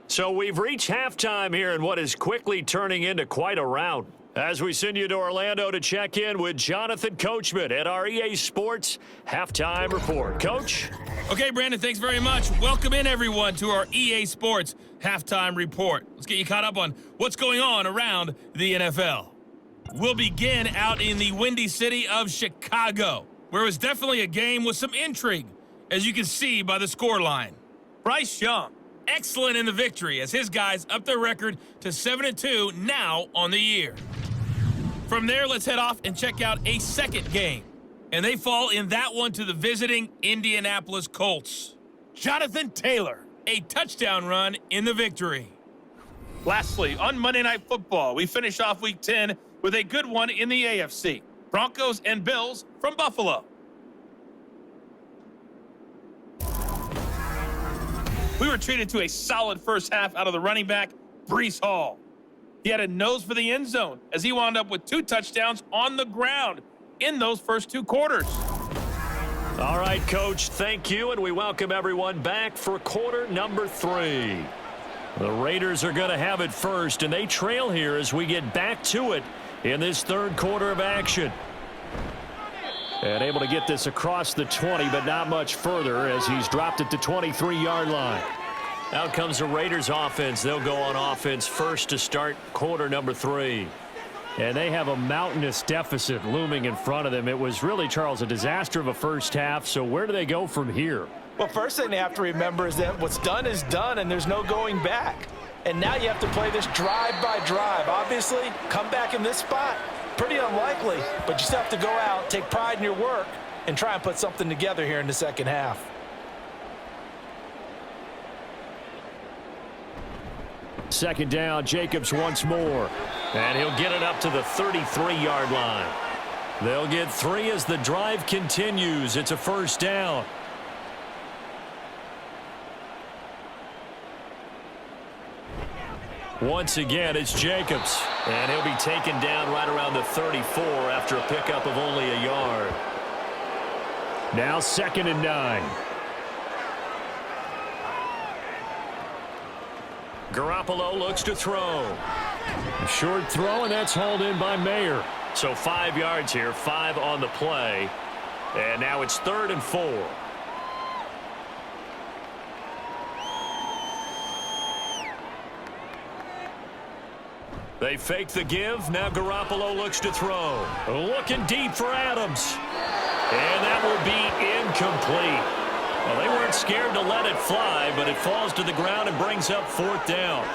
So we've reached halftime here in what is quickly turning into quite a rout. As we send you to Orlando to check in with Jonathan Coachman at our EA Sports Halftime Report. Coach? Okay, Brandon, thanks very much. Welcome in, everyone, to our EA Sports Halftime Report. Let's get you caught up on what's going on around the NFL. We'll begin out in the windy city of Chicago, where it was definitely a game with some intrigue, as you can see by the scoreline. Bryce Young, excellent in the victory as his guys up their record to 7-2 now on the year. From there, let's head off and check out a second game. And they fall in that one to the visiting Indianapolis Colts. Jonathan Taylor, a touchdown run in the victory. Lastly, on Monday Night Football, we finish off Week 10 with a good one in the AFC. Broncos and Bills from Buffalo. We were treated to a solid first half out of the running back, Breece Hall. He had a nose for the end zone as he wound up with 2 touchdowns on the ground in those first 2 quarters. All right, Coach, thank you, and we welcome everyone back for quarter number 3. The Raiders are going to have it first, and they trail here as we get back to it in this third quarter of action. And able to get this across the 20, but not much further as he's dropped it to 23-yard line. Out comes the Raiders offense. They'll go on offense first to start quarter number 3. And they have a mountainous deficit looming in front of them. It was really, Charles, a disaster of a first half. So where do they go from here? Well, first thing they have to remember is that what's done is done, and there's no going back. And now you have to play this drive by drive. Obviously, come back in this spot, pretty unlikely, but you still have to go out, take pride in your work, and try and put something together here in the second half. Second down, Jacobs once more. And he'll get it up to the 33-yard line. They'll get 3 as the drive continues. It's a first down. Once again, it's Jacobs. And he'll be taken down right around the 34 after a pickup of only a yard. Now 2nd and 9. Garoppolo looks to throw. A short throw, and that's hauled in by Mayer. So 5 yards here, 5 on the play. And now it's 3rd and 4. They fake the give. Now Garoppolo looks to throw. Looking deep for Adams. And that will be incomplete. Well, they weren't scared to let it fly, but it falls to the ground and brings up 4th down.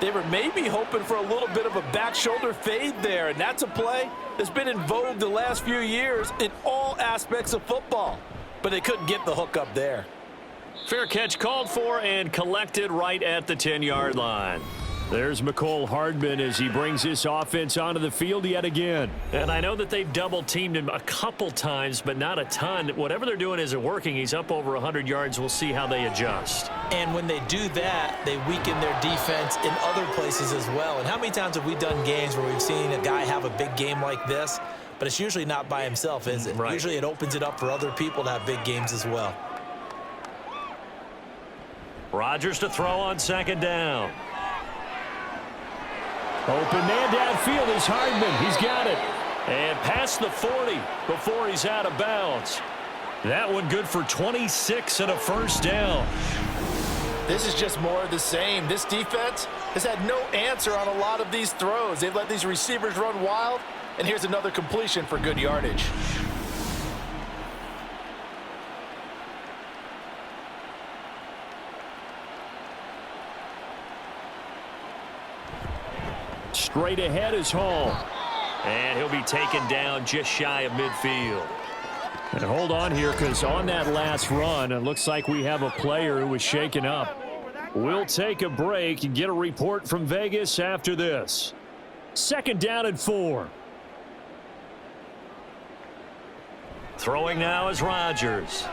They were maybe hoping for a little bit of a back shoulder fade there, and that's a play that's been in vogue the last few years in all aspects of football. But they couldn't get the hook up there. Fair catch called for and collected right at the 10-yard line. There's McCole Hardman as he brings this offense onto the field yet again. And I know that they've double-teamed him a couple times, but not a ton. Whatever they're doing isn't working. He's up over 100 yards. We'll see how they adjust. And when they do that, they weaken their defense in other places as well. And how many times have we done games where we've seen a guy have a big game like this, but it's usually not by himself, is it? Right. Usually it opens it up for other people to have big games as well. Rodgers to throw on 2nd down. Open man downfield is Hardman. He's got it. And past the 40 before he's out of bounds. That one good for 26 and a first down. This is just more of the same. This defense has had no answer on a lot of these throws. They've let these receivers run wild, and here's another completion for good yardage. Straight ahead is Hall. And he'll be taken down just shy of midfield. And hold on here, because on that last run, it looks like we have a player who was shaken up. We'll take a break and get a report from Vegas after this. 2nd down and 4. Throwing now is Rodgers.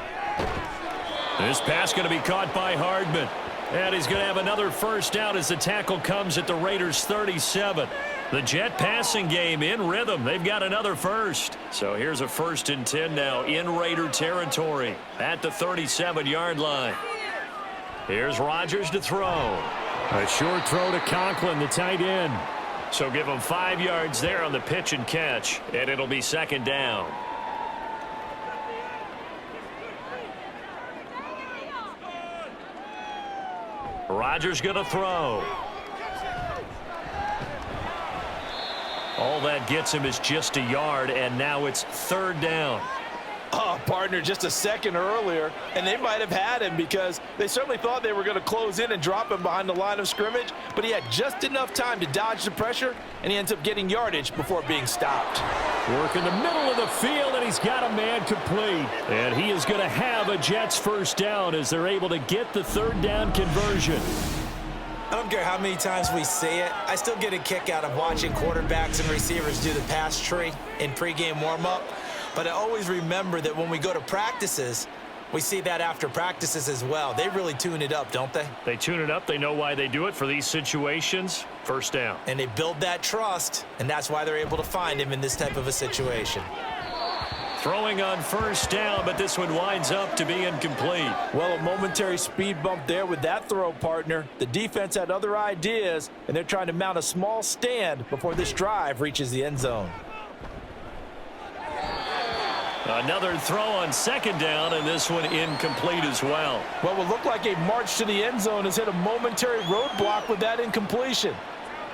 This pass going to be caught by Hardman. And he's going to have another first down as the tackle comes at the Raiders' 37. The Jet passing game in rhythm. They've got another first. So here's a 1st and 10 now in Raider territory at the 37-yard line. Here's Rodgers to throw. A short throw to Conklin, the tight end. So give him 5 yards there on the pitch and catch, and it'll be 2nd down. Rodgers going to throw. All that gets him is just a yard, and now it's 3rd down. Oh, partner, just a second earlier, and they might have had him because they certainly thought they were going to close in and drop him behind the line of scrimmage, but he had just enough time to dodge the pressure, and he ends up getting yardage before being stopped. Work in the middle of the field, and he's got a man complete. And he is going to have a Jets first down as they're able to get the 3rd down conversion. I don't care how many times we say it, I still get a kick out of watching quarterbacks and receivers do the pass tree in pregame warm-up. But I always remember that when we go to practices, we see that after practices as well. They really tune it up, don't they? They tune it up. They know why they do it for these situations. First down. And they build that trust, and that's why they're able to find him in this type of a situation. Throwing on first down, but this one winds up to be incomplete. Well, a momentary speed bump there with that throw, partner. The defense had other ideas, and they're trying to mount a small stand before this drive reaches the end zone. Another throw on 2nd down, and this one incomplete as well. What would look like a march to the end zone has hit a momentary roadblock with that incompletion.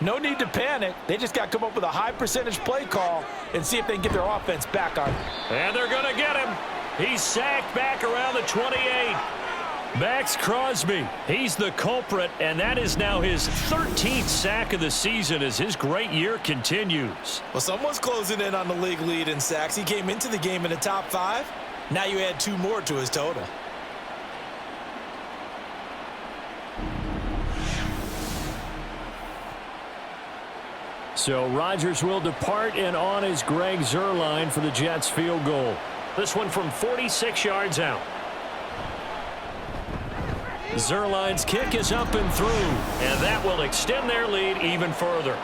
No need to panic. They just got to come up with a high percentage play call and see if they can get their offense back on. And they're going to get him. He's sacked back around the 28. Max Crosby, he's the culprit, and that is now his 13th sack of the season as his great year continues. Well, someone's closing in on the league lead in sacks. He came into the game in the top 5. Now you add 2 more to his total. So Rodgers will depart, and on is Greg Zuerlein for the Jets field goal. This one from 46 yards out. Zuerlein's kick is up and through, and that will extend their lead even further.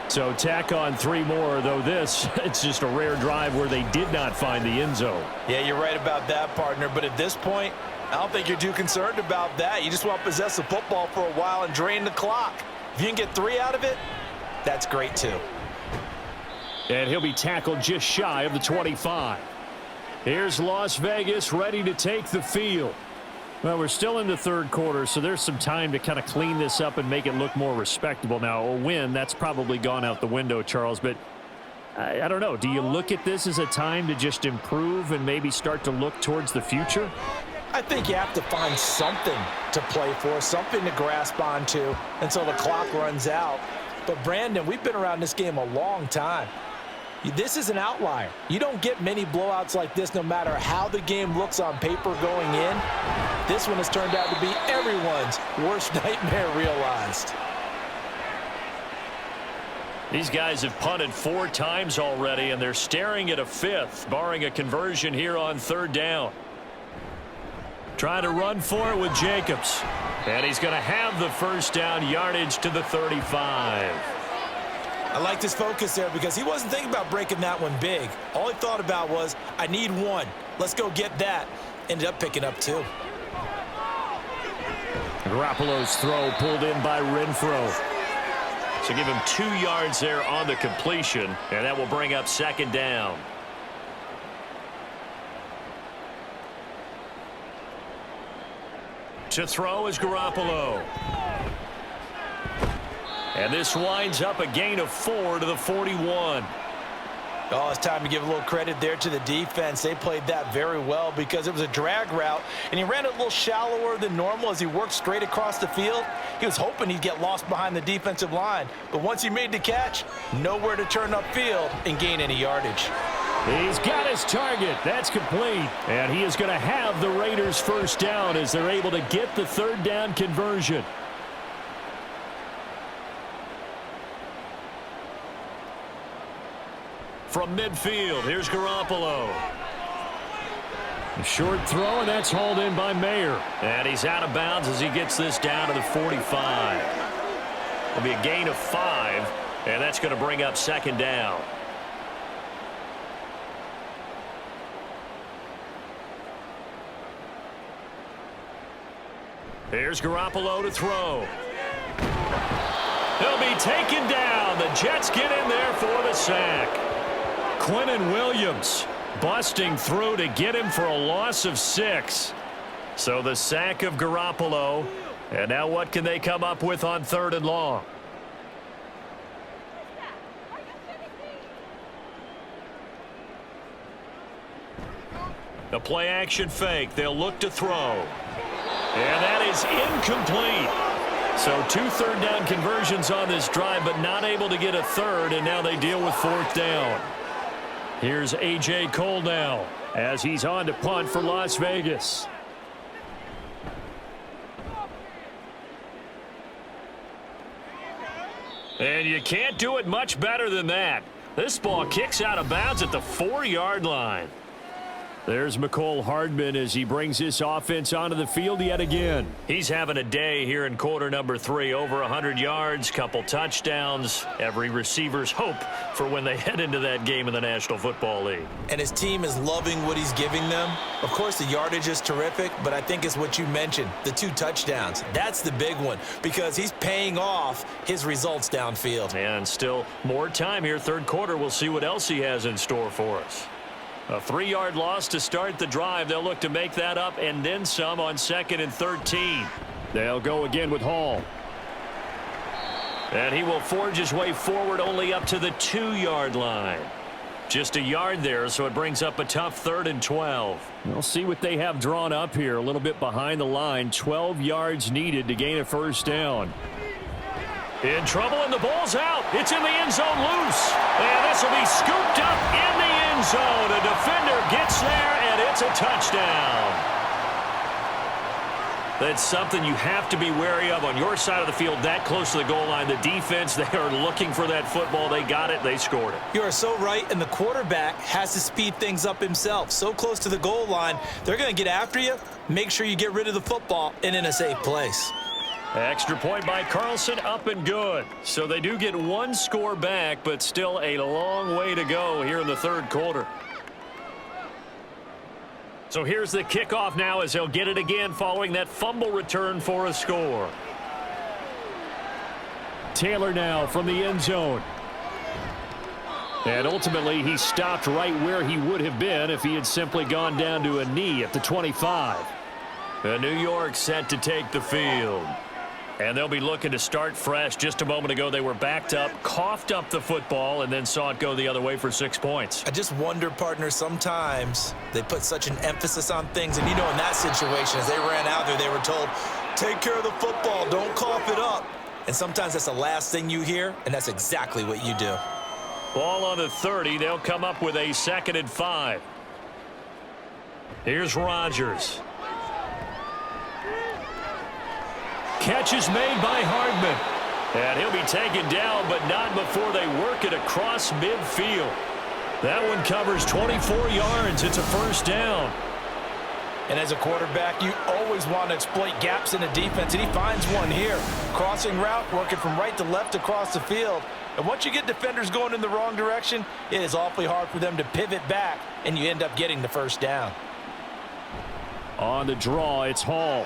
So tack on 3 more, though this, it's just a rare drive where they did not find the end zone. Yeah, you're right about that, partner, but at this point, I don't think you're too concerned about that. You just want to possess the football for a while and drain the clock. If you can get 3 out of it, that's great too. And he'll be tackled just shy of the 25. Here's Las Vegas ready to take the field. Well, we're still in the 3rd quarter, so there's some time to kind of clean this up and make it look more respectable. Now, a win, that's probably gone out the window, Charles, but I don't know. Do you look at this as a time to just improve and maybe start to look towards the future? I think you have to find something to play for, something to grasp onto until the clock runs out. But, Brandon, we've been around this game a long time. This is an outlier. You don't get many blowouts like this no matter how the game looks on paper going in. This one has turned out to be everyone's worst nightmare realized. These guys have punted 4 times already, and they're staring at a 5th, barring a conversion here on 3rd down. Trying to run for it with Jacobs. And he's going to have the first down, yardage to the 35. I like his focus there because he wasn't thinking about breaking that one big. All he thought about was, I need 1. Let's go get that. Ended up picking up 2. Garoppolo's throw pulled in by Renfro. So give him 2 yards there on the completion, and that will bring up 2nd down. To throw is Garoppolo. And this winds up a gain of 4 to the 41. Oh, it's time to give a little credit there to the defense. They played that very well because it was a drag route, and he ran it a little shallower than normal as he worked straight across the field. He was hoping he'd get lost behind the defensive line, but once he made the catch, nowhere to turn upfield and gain any yardage. He's got his target. That's complete. And he is going to have the Raiders first down as they're able to get the 3rd down conversion. From midfield, here's Garoppolo. A short throw, and that's hauled in by Mayer. And he's out of bounds as he gets this down to the 45. It'll be a gain of 5, and that's going to bring up second down. Here's Garoppolo to throw. He'll be taken down. The Jets get in there for the sack. Quinnen Williams busting through to get him for a loss of 6. So the sack of Garoppolo. And now what can they come up with on 3rd and long? The play action fake. They'll look to throw. And that is incomplete. So 2 third-down conversions on this drive, but not able to get a third, and now they deal with 4th down. Here's A.J. Cole now as he's on to punt for Las Vegas. And you can't do it much better than that. This ball kicks out of bounds at the 4-yard line. There's McCole Hardman as he brings this offense onto the field yet again. He's having a day here in quarter number 3. Over 100 yards, couple touchdowns. Every receiver's hope for when they head into that game in the National Football League. And his team is loving what he's giving them. Of course, the yardage is terrific, but I think it's what you mentioned, the 2 touchdowns. That's the big one because he's paying off his results downfield. And still more time here, 3rd quarter. We'll see what else he has in store for us. A 3-yard loss to start the drive. They'll look to make that up and then some on 2nd and 13. They'll go again with Hall. And he will forge his way forward only up to the 2-yard line. Just a yard there, so it brings up a tough 3rd and 12. We'll see what they have drawn up here. A little bit behind the line. 12 yards needed to gain a 1st down. In trouble, and the ball's out. It's in the end zone loose. And this will be scooped up in the end zone. A defender gets there, and it's a touchdown. That's something you have to be wary of on your side of the field, that close to the goal line. The defense, they are looking for that football. They got it. They scored it. You are so right, and the quarterback has to speed things up himself. So close to the goal line, they're going to get after you. Make sure you get rid of the football and in a safe place. Extra point by Carlson, up and good. So they do get 1 score back, but still a long way to go here in the 3rd quarter. So here's the kickoff now as they'll get it again following that fumble return for a score. Taylor now from the end zone. And ultimately he stopped right where he would have been if he had simply gone down to a knee at the 25. And New York set to take the field. And they'll be looking to start fresh. Just a moment ago, they were backed up, coughed up the football, and then saw it go the other way for 6 points. I just wonder, partner, sometimes they put such an emphasis on things. And, you know, in that situation, as they ran out there, they were told, take care of the football, don't cough it up. And sometimes that's the last thing you hear, and that's exactly what you do. Ball on the 30. They'll come up with a 2nd and 5. Here's Rodgers. Catch is made by Hardman. And he'll be taken down, but not before they work it across midfield. That one covers 24 yards. It's a 1st down. And as a quarterback, you always want to exploit gaps in the defense, and he finds one here. Crossing route, working from right to left across the field. And once you get defenders going in the wrong direction, it is awfully hard for them to pivot back, and you end up getting the 1st down. On the draw, it's Hall.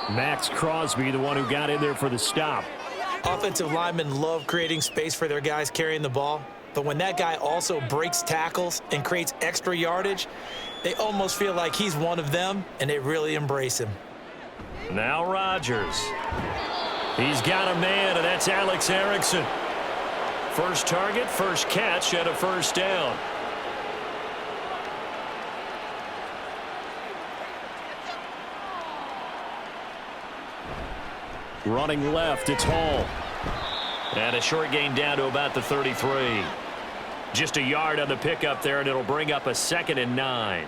Max Crosby, the one who got in there for the stop. Offensive linemen love creating space for their guys carrying the ball. But when that guy also breaks tackles and creates extra yardage, they almost feel like he's one of them, and they really embrace him. Now Rodgers. He's got a man, and that's Alex Erickson. First target, first catch, and a 1st down. Running left, it's Hall. And a short gain down to about the 33. Just a yard on the pickup there, and it'll bring up a 2nd and 9.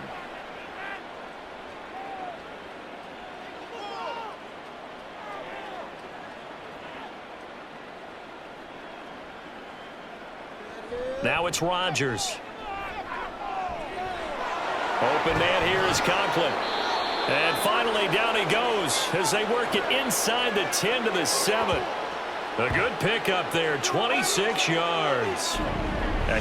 Now it's Rodgers. Open man here is Conklin. And finally, down he goes as they work it inside the 10 to the 7. A good pickup there, 26 yards.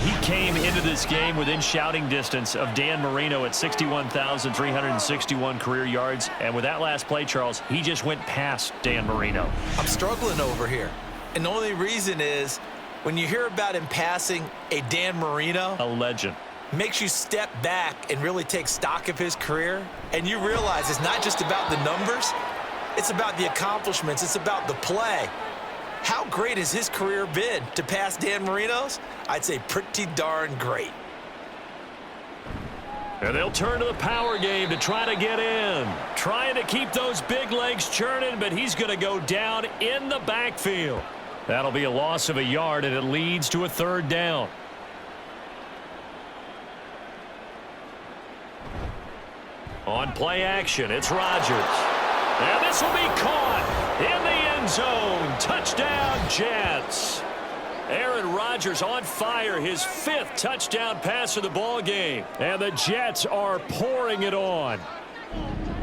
He came into this game within shouting distance of Dan Marino at 61,361 career yards. And with that last play, Charles, he just went past Dan Marino. I'm struggling over here. And the only reason is when you hear about him passing a Dan Marino, A legend. makes you step back and really take stock of his career. And you realize it's not just about the numbers. It's about the accomplishments. It's about the play. How great has his career been to pass Dan Marino's? I'd say pretty darn great. And they'll turn to the power game to try to get in. Trying to keep those big legs churning, but he's going to go down in the backfield. That'll be a loss of a yard, and it leads to a 3rd down. On play action, it's Rodgers. And this will be caught in the end zone. Touchdown, Jets. Aaron Rodgers on fire, his 5th touchdown pass of the ball game. And the Jets are pouring it on.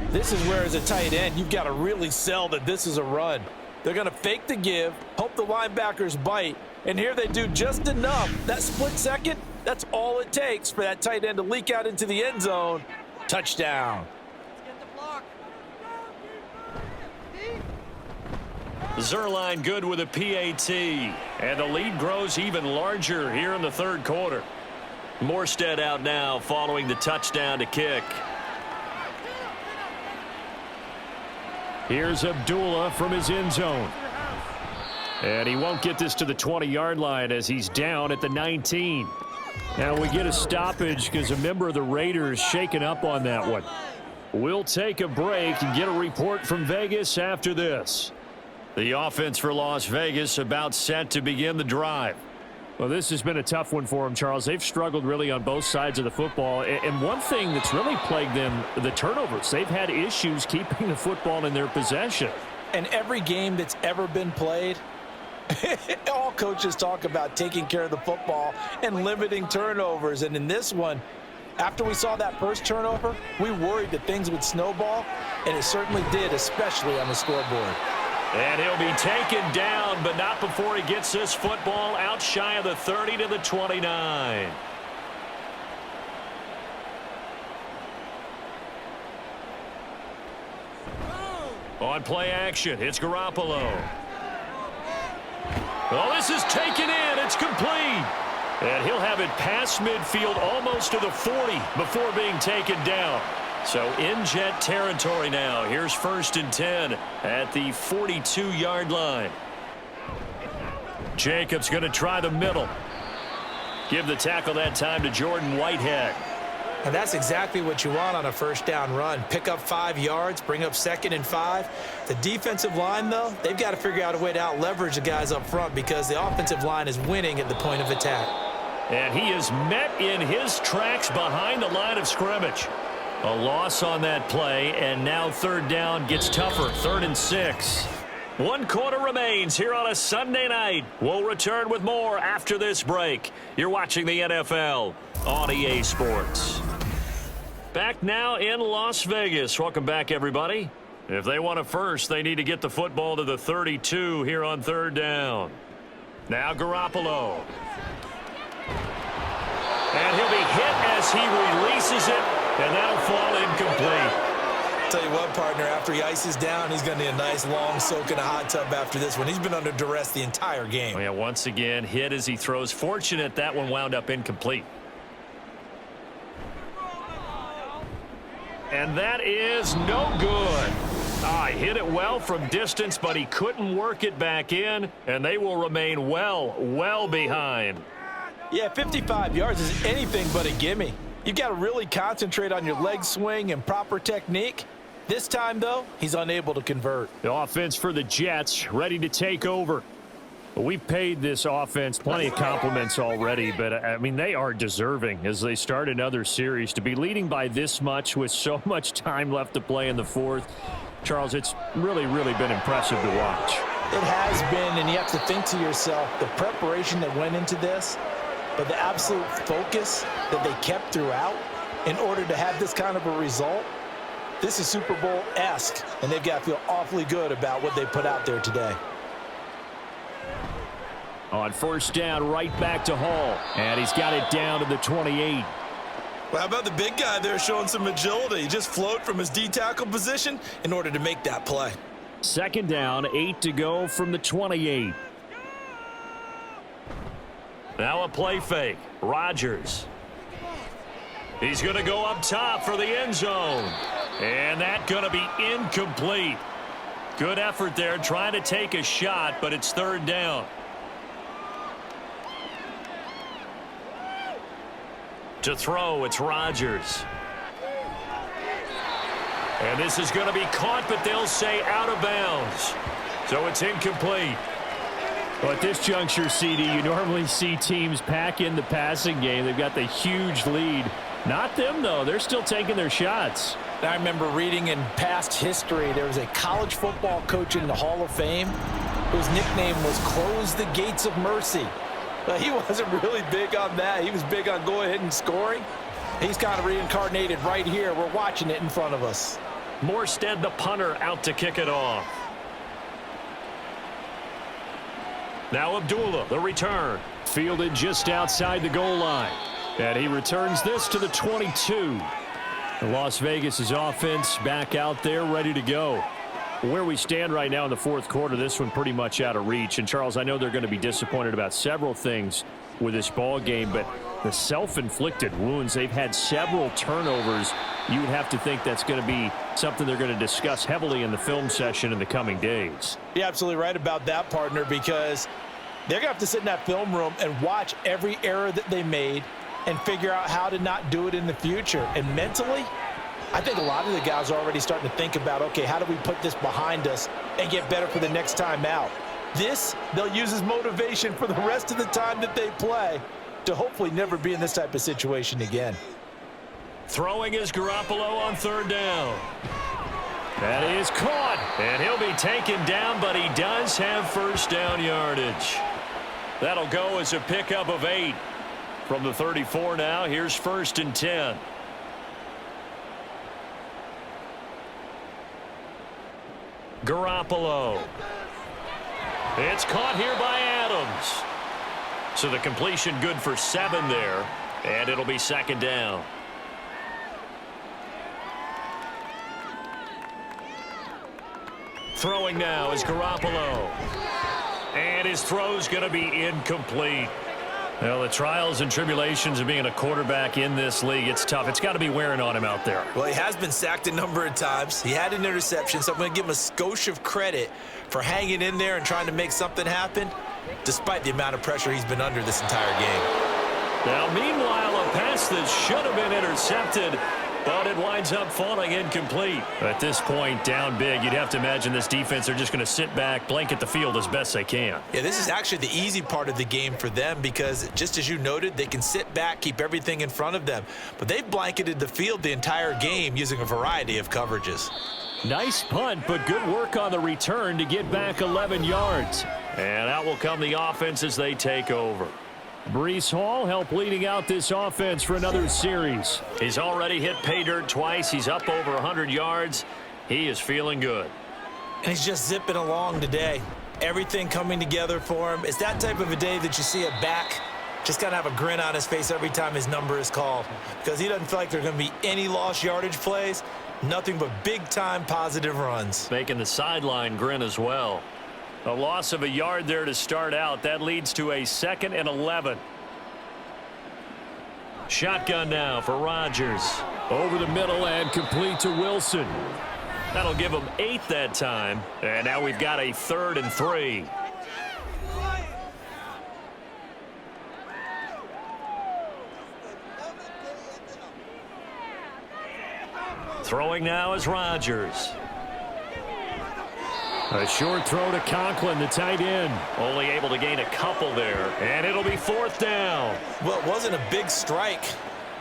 This is where, as a tight end, you've got to really sell that this is a run. They're going to fake the give, hope the linebackers bite, and here they do just enough. That split second, that's all it takes for that tight end to leak out into the end zone. Touchdown. Zerline good with a PAT. And the lead grows even larger here in the 3rd quarter. Morstead out now following the touchdown to kick. Here's Abdullah from his end zone. And he won't get this to the 20-yard line as he's down at the 19. Now we get a stoppage because a member of the Raiders shaken up on that one. We'll take a break and get a report from Vegas after this. The offense for Las Vegas about set to begin the drive. Well, this has been a tough one for them, Charles. They've struggled really on both sides of the football. And one thing that's really plagued them, the turnovers. They've had issues keeping the football in their possession. And every game that's ever been played, all coaches talk about taking care of the football and limiting turnovers. And in this one, after we saw that first turnover, we worried that things would snowball, and it certainly did, especially on the scoreboard. And he'll be taken down, but not before he gets this football out shy of the 30 to the 29. On play action, it's Garoppolo. Oh, this is taken in. It's complete. And he'll have it past midfield almost to the 40 before being taken down. So in Jet territory now. Here's 1st and 10 at the 42-yard line. Jacobs going to try the middle. Give the tackle that time to Jordan Whitehead. And that's exactly what you want on a 1st down run. Pick up 5 yards, bring up 2nd and 5. The defensive line, though, they've got to figure out a way to out-leverage the guys up front because the offensive line is winning at the point of attack. And he is met in his tracks behind the line of scrimmage. A loss on that play, and now 3rd down gets tougher. 3rd and 6. 1 quarter remains here on a Sunday night. We'll return with more after this break. You're watching the NFL on EA Sports. Back now in Las Vegas. Welcome back, everybody. If they want a first, they need to get the football to the 32 here on 3rd down. Now Garoppolo. And he'll be hit as he releases it, and that'll fall incomplete. Tell you what, partner, after he ices down, he's going to need a nice long soak in a hot tub after this one. He's been under duress the entire game. Oh, yeah, once again, hit as he throws. Fortunate that one wound up incomplete. And that is no good. He hit it well from distance, but he couldn't work it back in, and they will remain well behind. Yeah, 55 yards is anything but a gimme. You've got to really concentrate on your leg swing and proper technique. This time, though, he's unable to convert. The offense for the Jets ready to take over. We've paid this offense plenty of compliments already, but, I mean, they are deserving as they start another series. To be leading by this much with so much time left to play in the 4th, Charles, it's really been impressive to watch. It has been, and you have to think to yourself, the preparation that went into this, but the absolute focus that they kept throughout, in order to have this kind of a result. This is Super Bowl-esque, and they've got to feel awfully good about what they put out there today. On first down, right back to Hall. And he's got it down to the 28. Well, how about the big guy there showing some agility? He just float from his D-tackle position in order to make that play. Second down, 8 to go from the 28. Now a play fake. Rodgers. He's going to go up top for the end zone. And that's going to be incomplete. Good effort there trying to take a shot, but it's third down. To throw, it's Rodgers. And this is going to be caught, but they'll say out of bounds. So it's incomplete. Well, at this juncture, CD, you normally see teams pack in the passing game. They've got the huge lead. Not them, though. They're still taking their shots. I remember reading in past history, there was a college football coach in the Hall of Fame whose nickname was Close the Gates of Mercy. But he wasn't really big on that. He was big on going ahead and scoring. He's kind of reincarnated right here. We're watching it in front of us. Morstead, the punter, out to kick it off. Now Abdullah, the return. Fielded just outside the goal line. And he returns this to the 22. Las Vegas' offense back out there ready to go. Where we stand right now in the fourth quarter, this one pretty much out of reach. And, Charles, I know they're going to be disappointed about several things with this ball game, but the self-inflicted wounds, they've had several turnovers. You would have to think that's going to be something they're going to discuss heavily in the film session in the coming days. You're absolutely right about that, partner, because they're going to have to sit in that film room and watch every error that they made and figure out how to not do it in the future. And mentally, I think a lot of the guys are already starting to think about, okay, how do we put this behind us and get better for the next time out? This, they'll use as motivation for the rest of the time that they play to hopefully never be in this type of situation again. Throwing is Garoppolo on third down. That is caught, and he'll be taken down, but he does have first down yardage. That'll go as a pickup of 8. From the 34 now, here's first and 10. Garoppolo. It's caught here by Adams. So the completion good for 7 there, and it'll be second down. Throwing now is Garoppolo. And his throw's going to be incomplete. Well, the trials and tribulations of being a quarterback in this league, it's tough. It's got to be wearing on him out there. Well, he has been sacked a number of times. He had an interception, so I'm going to give him a skosh of credit for hanging in there and trying to make something happen, despite the amount of pressure he's been under this entire game. Now, meanwhile, a pass that should have been intercepted, but it winds up falling incomplete. At this point, down big, you'd have to imagine this defense are just going to sit back, blanket the field as best they can. Yeah, this is actually the easy part of the game for them because, just as you noted, they can sit back, keep everything in front of them. But they've blanketed the field the entire game using a variety of coverages. Nice punt, but good work on the return to get back 11 yards. And out will come the offense as they take over. Breece Hall helped leading out this offense for another series. He's already hit pay dirt twice. He's up over 100 yards. He is feeling good. And he's just zipping along today. Everything coming together for him. It's that type of a day that you see a back just got to have a grin on his face every time his number is called because he doesn't feel like there are going to be any lost yardage plays, nothing but big-time positive runs. Making the sideline grin as well. A loss of a yard there to start out. That leads to a 2nd and 11. Shotgun now for Rodgers. Over the middle and complete to Wilson. That'll give him 8 that time. And now we've got a 3rd and 3. Throwing now is Rodgers. A short throw to Conklin, the tight end. Only able to gain a couple there. And it'll be 4th down. Well, it wasn't a big strike,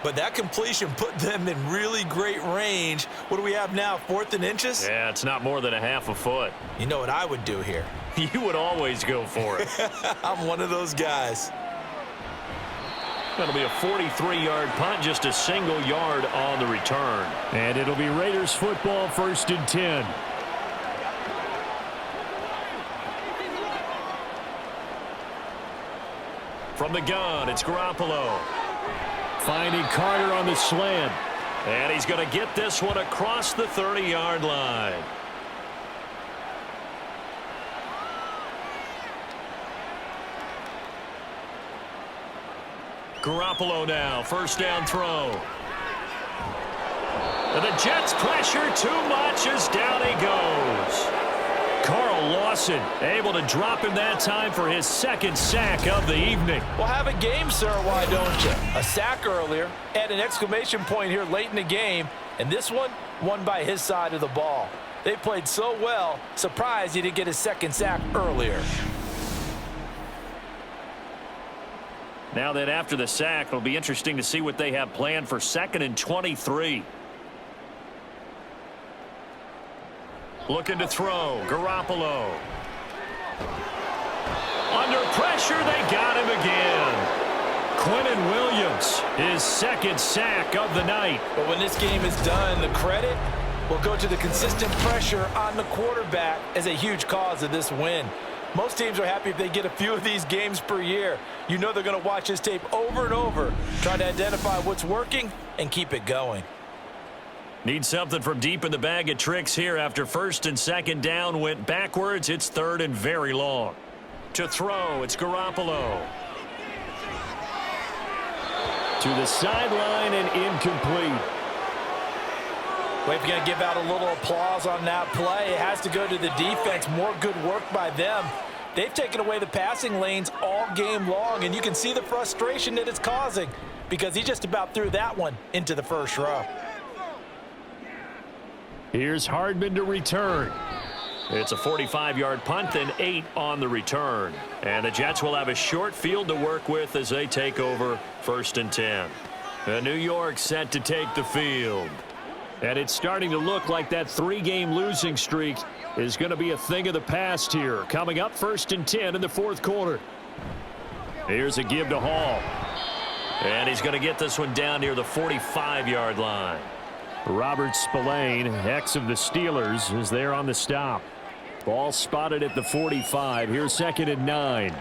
but that completion put them in really great range. What do we have now, 4th and inches? Yeah, it's not more than a half a foot. You know what I would do here? You would always go for it. I'm one of those guys. That'll be a 43-yard punt, just a single yard on the return. And it'll be Raiders football, 1st and 10. From the gun, it's Garoppolo. Finding Carter on the slant. And he's going to get this one across the 30-yard line. Garoppolo now, 1st down throw. And the Jets pressure too much as down he goes. Carl Lawson able to drop him that time for his 2nd sack of the evening. Well, have a game, sir, why don't you? A sack earlier and an exclamation point here late in the game. And this one won by his side of the ball. They played so well, surprised he didn't get his 2nd sack earlier. Now then, after the sack, it'll be interesting to see what they have planned for 2nd and 23. Looking to throw. Garoppolo. Under pressure, they got him again. Quinnen Williams, his 2nd sack of the night. But when this game is done, the credit will go to the consistent pressure on the quarterback as a huge cause of this win. Most teams are happy if they get a few of these games per year. You know they're going to watch this tape over and over, trying to identify what's working and keep it going. Need something from deep in the bag of tricks here after 1st and 2nd down went backwards. It's 3rd and very long. To throw, it's Garoppolo. To the sideline and incomplete. Well, if you're going to give out a little applause on that play, it has to go to the defense. More good work by them. They've taken away the passing lanes all game long, and you can see the frustration that it's causing because he just about threw that one into the 1st row. Here's Hardman to return. It's a 45-yard punt, then 8 on the return. And the Jets will have a short field to work with as they take over 1st and 10. And New York set to take the field. And it's starting to look like that 3-game losing streak is going to be a thing of the past here. Coming up 1st and 10 in the 4th quarter. Here's a give to Hall. And he's going to get this one down near the 45-yard line. Robert Spillane, ex of the Steelers, is there on the stop. Ball spotted at the 45. Here's 2nd and 9.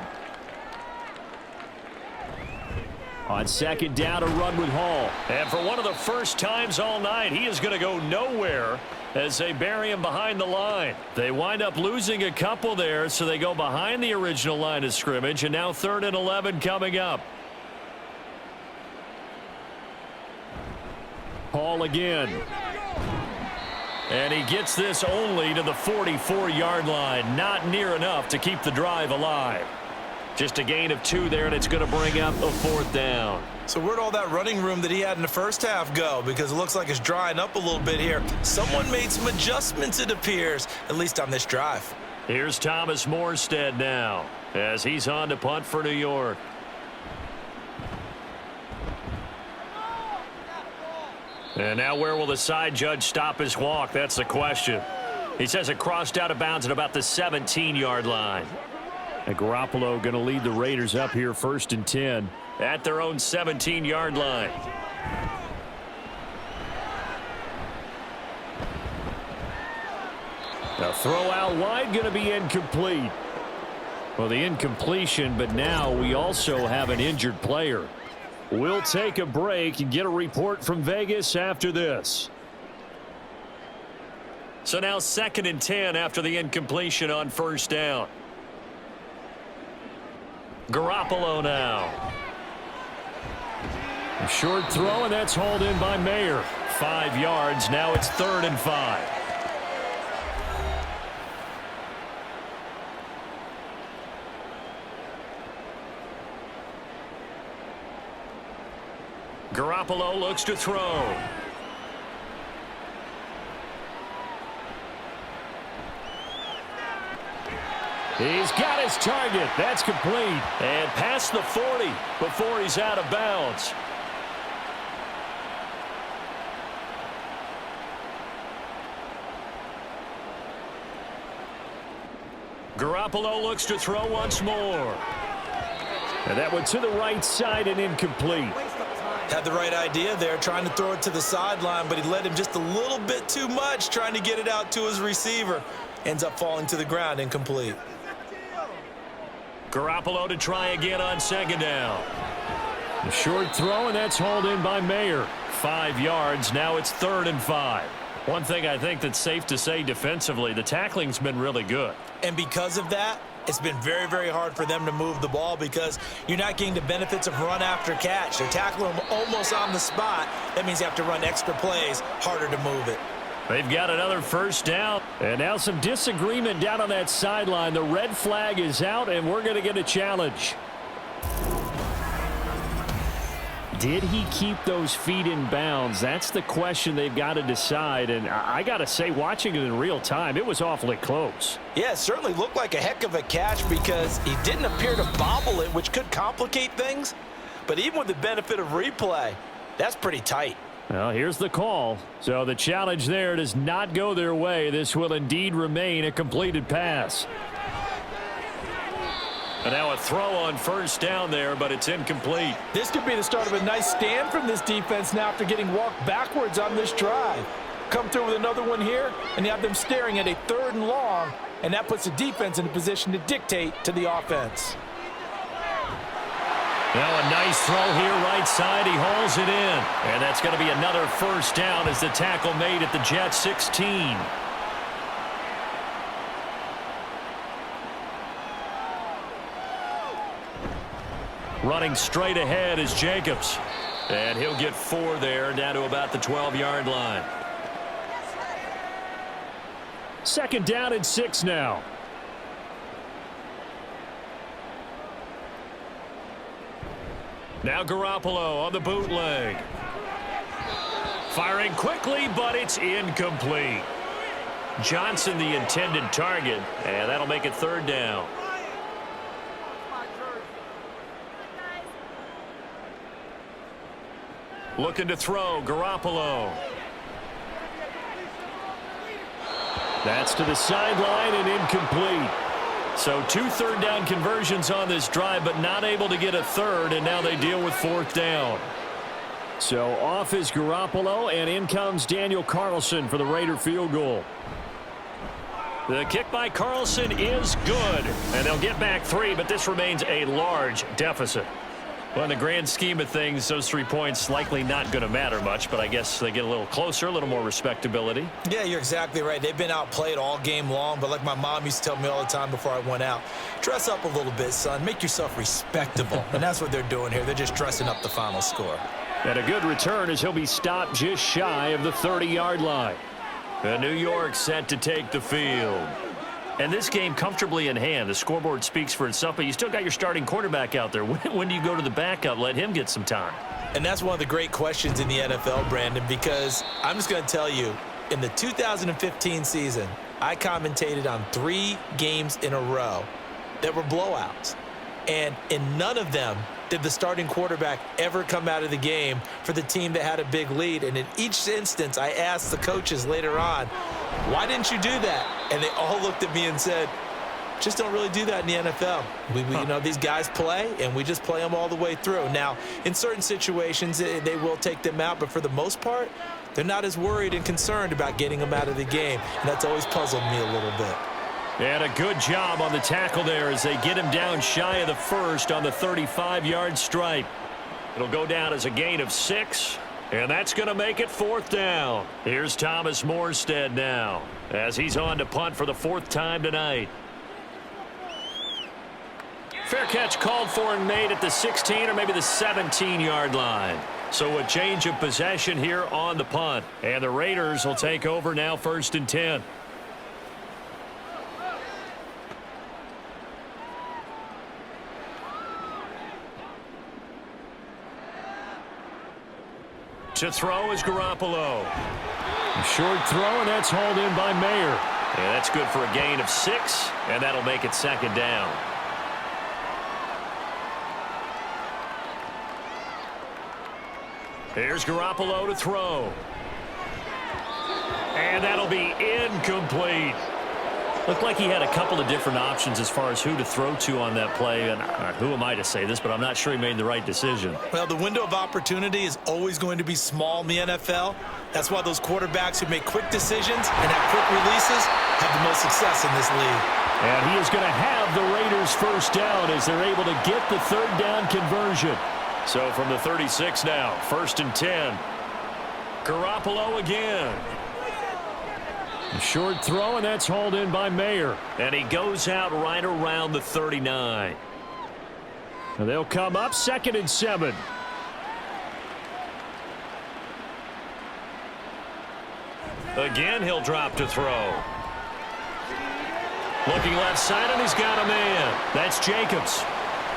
On 2nd down, a run with Hall. And for one of the first times all night, he is going to go nowhere as they bury him behind the line. They wind up losing a couple there, so they go behind the original line of scrimmage, and now 3rd and 11 coming up. Hall again. And he gets this only to the 44-yard line. Not near enough to keep the drive alive. Just a gain of 2 there, and it's going to bring up a 4th down. So where'd all that running room that he had in the 1st half go? Because it looks like it's drying up a little bit here. Someone made some adjustments, it appears, at least on this drive. Here's Thomas Morstead now as he's on to punt for New York. And now where will the side judge stop his walk? That's the question. He says it crossed out of bounds at about the 17-yard line. And Garoppolo going to lead the Raiders up here 1st and 10. At their own 17-yard line. The throw out wide going to be incomplete. Well, the incompletion, but now we also have an injured player. We'll take a break and get a report from Vegas after this. So now 2nd and 10 after the incompletion on 1st down. Garoppolo now. A short throw, and that's hauled in by Mayer. 5 yards. Now it's 3rd and 5. Garoppolo looks to throw. He's got his target. That's complete. And past the 40 before he's out of bounds. Garoppolo looks to throw once more. And that went to the right side and incomplete. Had the right idea there, trying to throw it to the sideline, but he led him just a little bit too much, trying to get it out to his receiver. Ends up falling to the ground, incomplete. Garoppolo to try again on second down. A short throw, and that's hauled in by Mayer. 5 yards. Now it's 3rd and 5. One thing I think that's safe to say defensively, the tackling's been really good. And because of that, it's been very, very hard for them to move the ball because you're not getting the benefits of run after catch. They're tackling them almost on the spot. That means you have to run extra plays, harder to move it. They've got another first down. And now some disagreement down on that sideline. The red flag is out, and we're going to get a challenge. Did he keep those feet in bounds? That's the question they've got to decide. And I got to say, watching it in real time, it was awfully close. Yeah, it certainly looked like a heck of a catch because he didn't appear to bobble it, which could complicate things. But even with the benefit of replay, that's pretty tight. Well, here's the call. So the challenge there does not go their way. This will indeed remain a completed pass. And now a throw on first down there, but it's incomplete. This could be the start of a nice stand from this defense now after getting walked backwards on this drive. Come through with another one here, and you have them staring at a 3rd and long, and that puts the defense in a position to dictate to the offense. Now a nice throw here right side. He hauls it in. And that's going to be another first down as the tackle made at the Jets 16. Running straight ahead is Jacobs. And he'll get 4 there, down to about the 12-yard line. 2nd down and 6 now. Now Garoppolo on the bootleg. Firing quickly, but it's incomplete. Johnson the intended target, and that'll make it 3rd down. Looking to throw, Garoppolo. That's to the sideline and incomplete. So 2 3rd down conversions on this drive, but not able to get a 3rd, and now they deal with 4th down. So off is Garoppolo, and in comes Daniel Carlson for the Raider field goal. The kick by Carlson is good, and they'll get back 3, but this remains a large deficit. Well, in the grand scheme of things, those 3 points likely not going to matter much, but I guess they get a little closer, a little more respectability. Yeah, you're exactly right. They've been outplayed all game long, but like my mom used to tell me all the time before I went out, dress up a little bit, son. Make yourself respectable. And that's what they're doing here. They're just dressing up the final score. And a good return as he'll be stopped just shy of the 30-yard line. And New York set to take the field. And this game comfortably in hand. The scoreboard speaks for itself, but you still got your starting quarterback out there. When do you go to the backup? Let him get some time. And that's one of the great questions in the NFL, Brandon, because I'm just going to tell you, in the 2015 season, I commentated on 3 games in a row that were blowouts. And in none of them did the starting quarterback ever come out of the game for the team that had a big lead. And in each instance, I asked the coaches later on, why didn't you do that? And they all looked at me and said, just don't really do that in the NFL. You know, these guys play, and we just play them all the way through. Now, in certain situations, they will take them out, but for the most part, they're not as worried and concerned about getting them out of the game. And that's always puzzled me a little bit. And a good job on the tackle there as they get him down shy of the 1st on the 35-yard stripe. It'll go down as a gain of 6, and that's going to make it 4th down. Here's Thomas Morstead now as he's on to punt for the 4th time tonight. Fair catch called for and made at the 16 or maybe the 17-yard line. So a change of possession here on the punt. And the Raiders will take over now 1st and 10. To throw is Garoppolo. A short throw, and that's hauled in by Mayer. And that's good for a gain of 6, and that'll make it 2nd down. Here's Garoppolo to throw. And that'll be incomplete. Looked like he had a couple of different options as far as who to throw to on that play. And who am I to say this, but I'm not sure he made the right decision. Well, the window of opportunity is always going to be small in the NFL. That's why those quarterbacks who make quick decisions and have quick releases have the most success in this league. And he is going to have the Raiders first down as they're able to get the third down conversion. So from the 36 now, 1st and 10. Garoppolo again. A short throw, and that's hauled in by Mayer. And he goes out right around the 39. And they'll come up 2nd and 7. Again, he'll drop to throw. Looking left side, and he's got a man. That's Jacobs.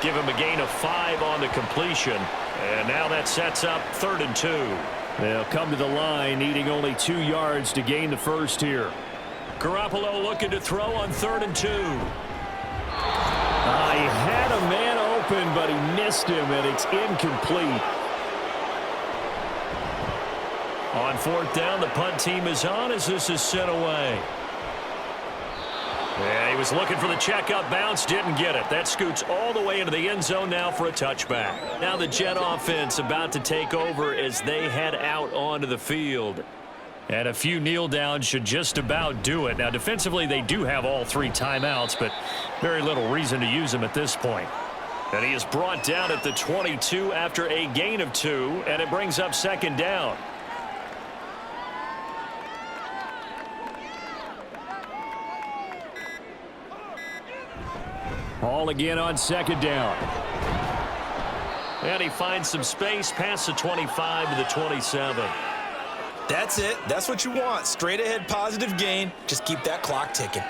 Give him a gain of 5 on the completion. And now that sets up 3rd and 2. They'll come to the line, needing only 2 yards to gain the first here. Garoppolo looking to throw on 3rd and 2. He had a man open, but he missed him, and it's incomplete. On 4th down, the punt team is on as this is sent away. Yeah, he was looking for the checkup bounce, didn't get it. That scoots all the way into the end zone now for a touchback. Now the Jet offense about to take over as they head out onto the field. And a few kneel downs should just about do it. Now defensively they do have all 3 timeouts, but very little reason to use them at this point. And he is brought down at the 22 after a gain of 2, and it brings up 2nd down. Ball again on 2nd down. And he finds some space past the 25 to the 27. That's it. That's what you want. Straight ahead positive gain. Just keep that clock ticking.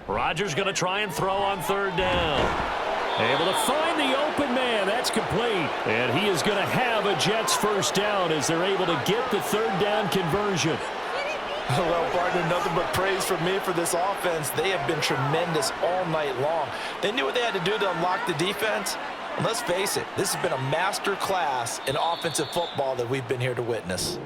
Rodgers going to try and throw on 3rd down. Able to find the open man. That's complete. And he is going to have a Jets first down as they're able to get the 3rd down conversion. Well, partner, nothing but praise from me for this offense. They have been tremendous all night long. They knew what they had to do to unlock the defense. And let's face it, this has been a master class in offensive football that we've been here to witness.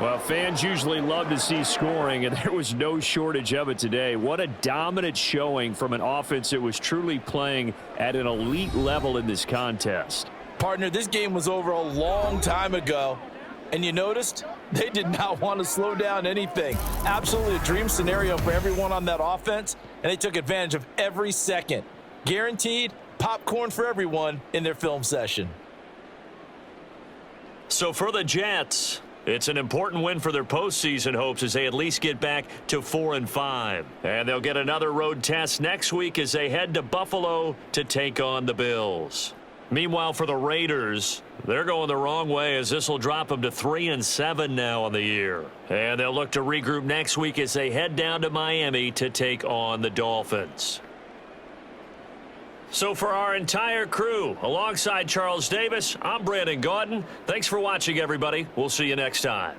Well, fans usually love to see scoring, and there was no shortage of it today. What a dominant showing from an offense that was truly playing at an elite level in this contest. Partner, this game was over a long time ago, and you noticed they did not want to slow down anything. Absolutely a dream scenario for everyone on that offense, and they took advantage of every second. Guaranteed popcorn for everyone in their film session. So for the Jets, it's an important win for their postseason hopes as they at least get back to 4-5. And they'll get another road test next week as they head to Buffalo to take on the Bills. Meanwhile, for the Raiders, they're going the wrong way as this will drop them to 3-7 now on the year. And they'll look to regroup next week as they head down to Miami to take on the Dolphins. So for our entire crew, alongside Charles Davis, I'm Brandon Gaudin. Thanks for watching, everybody. We'll see you next time.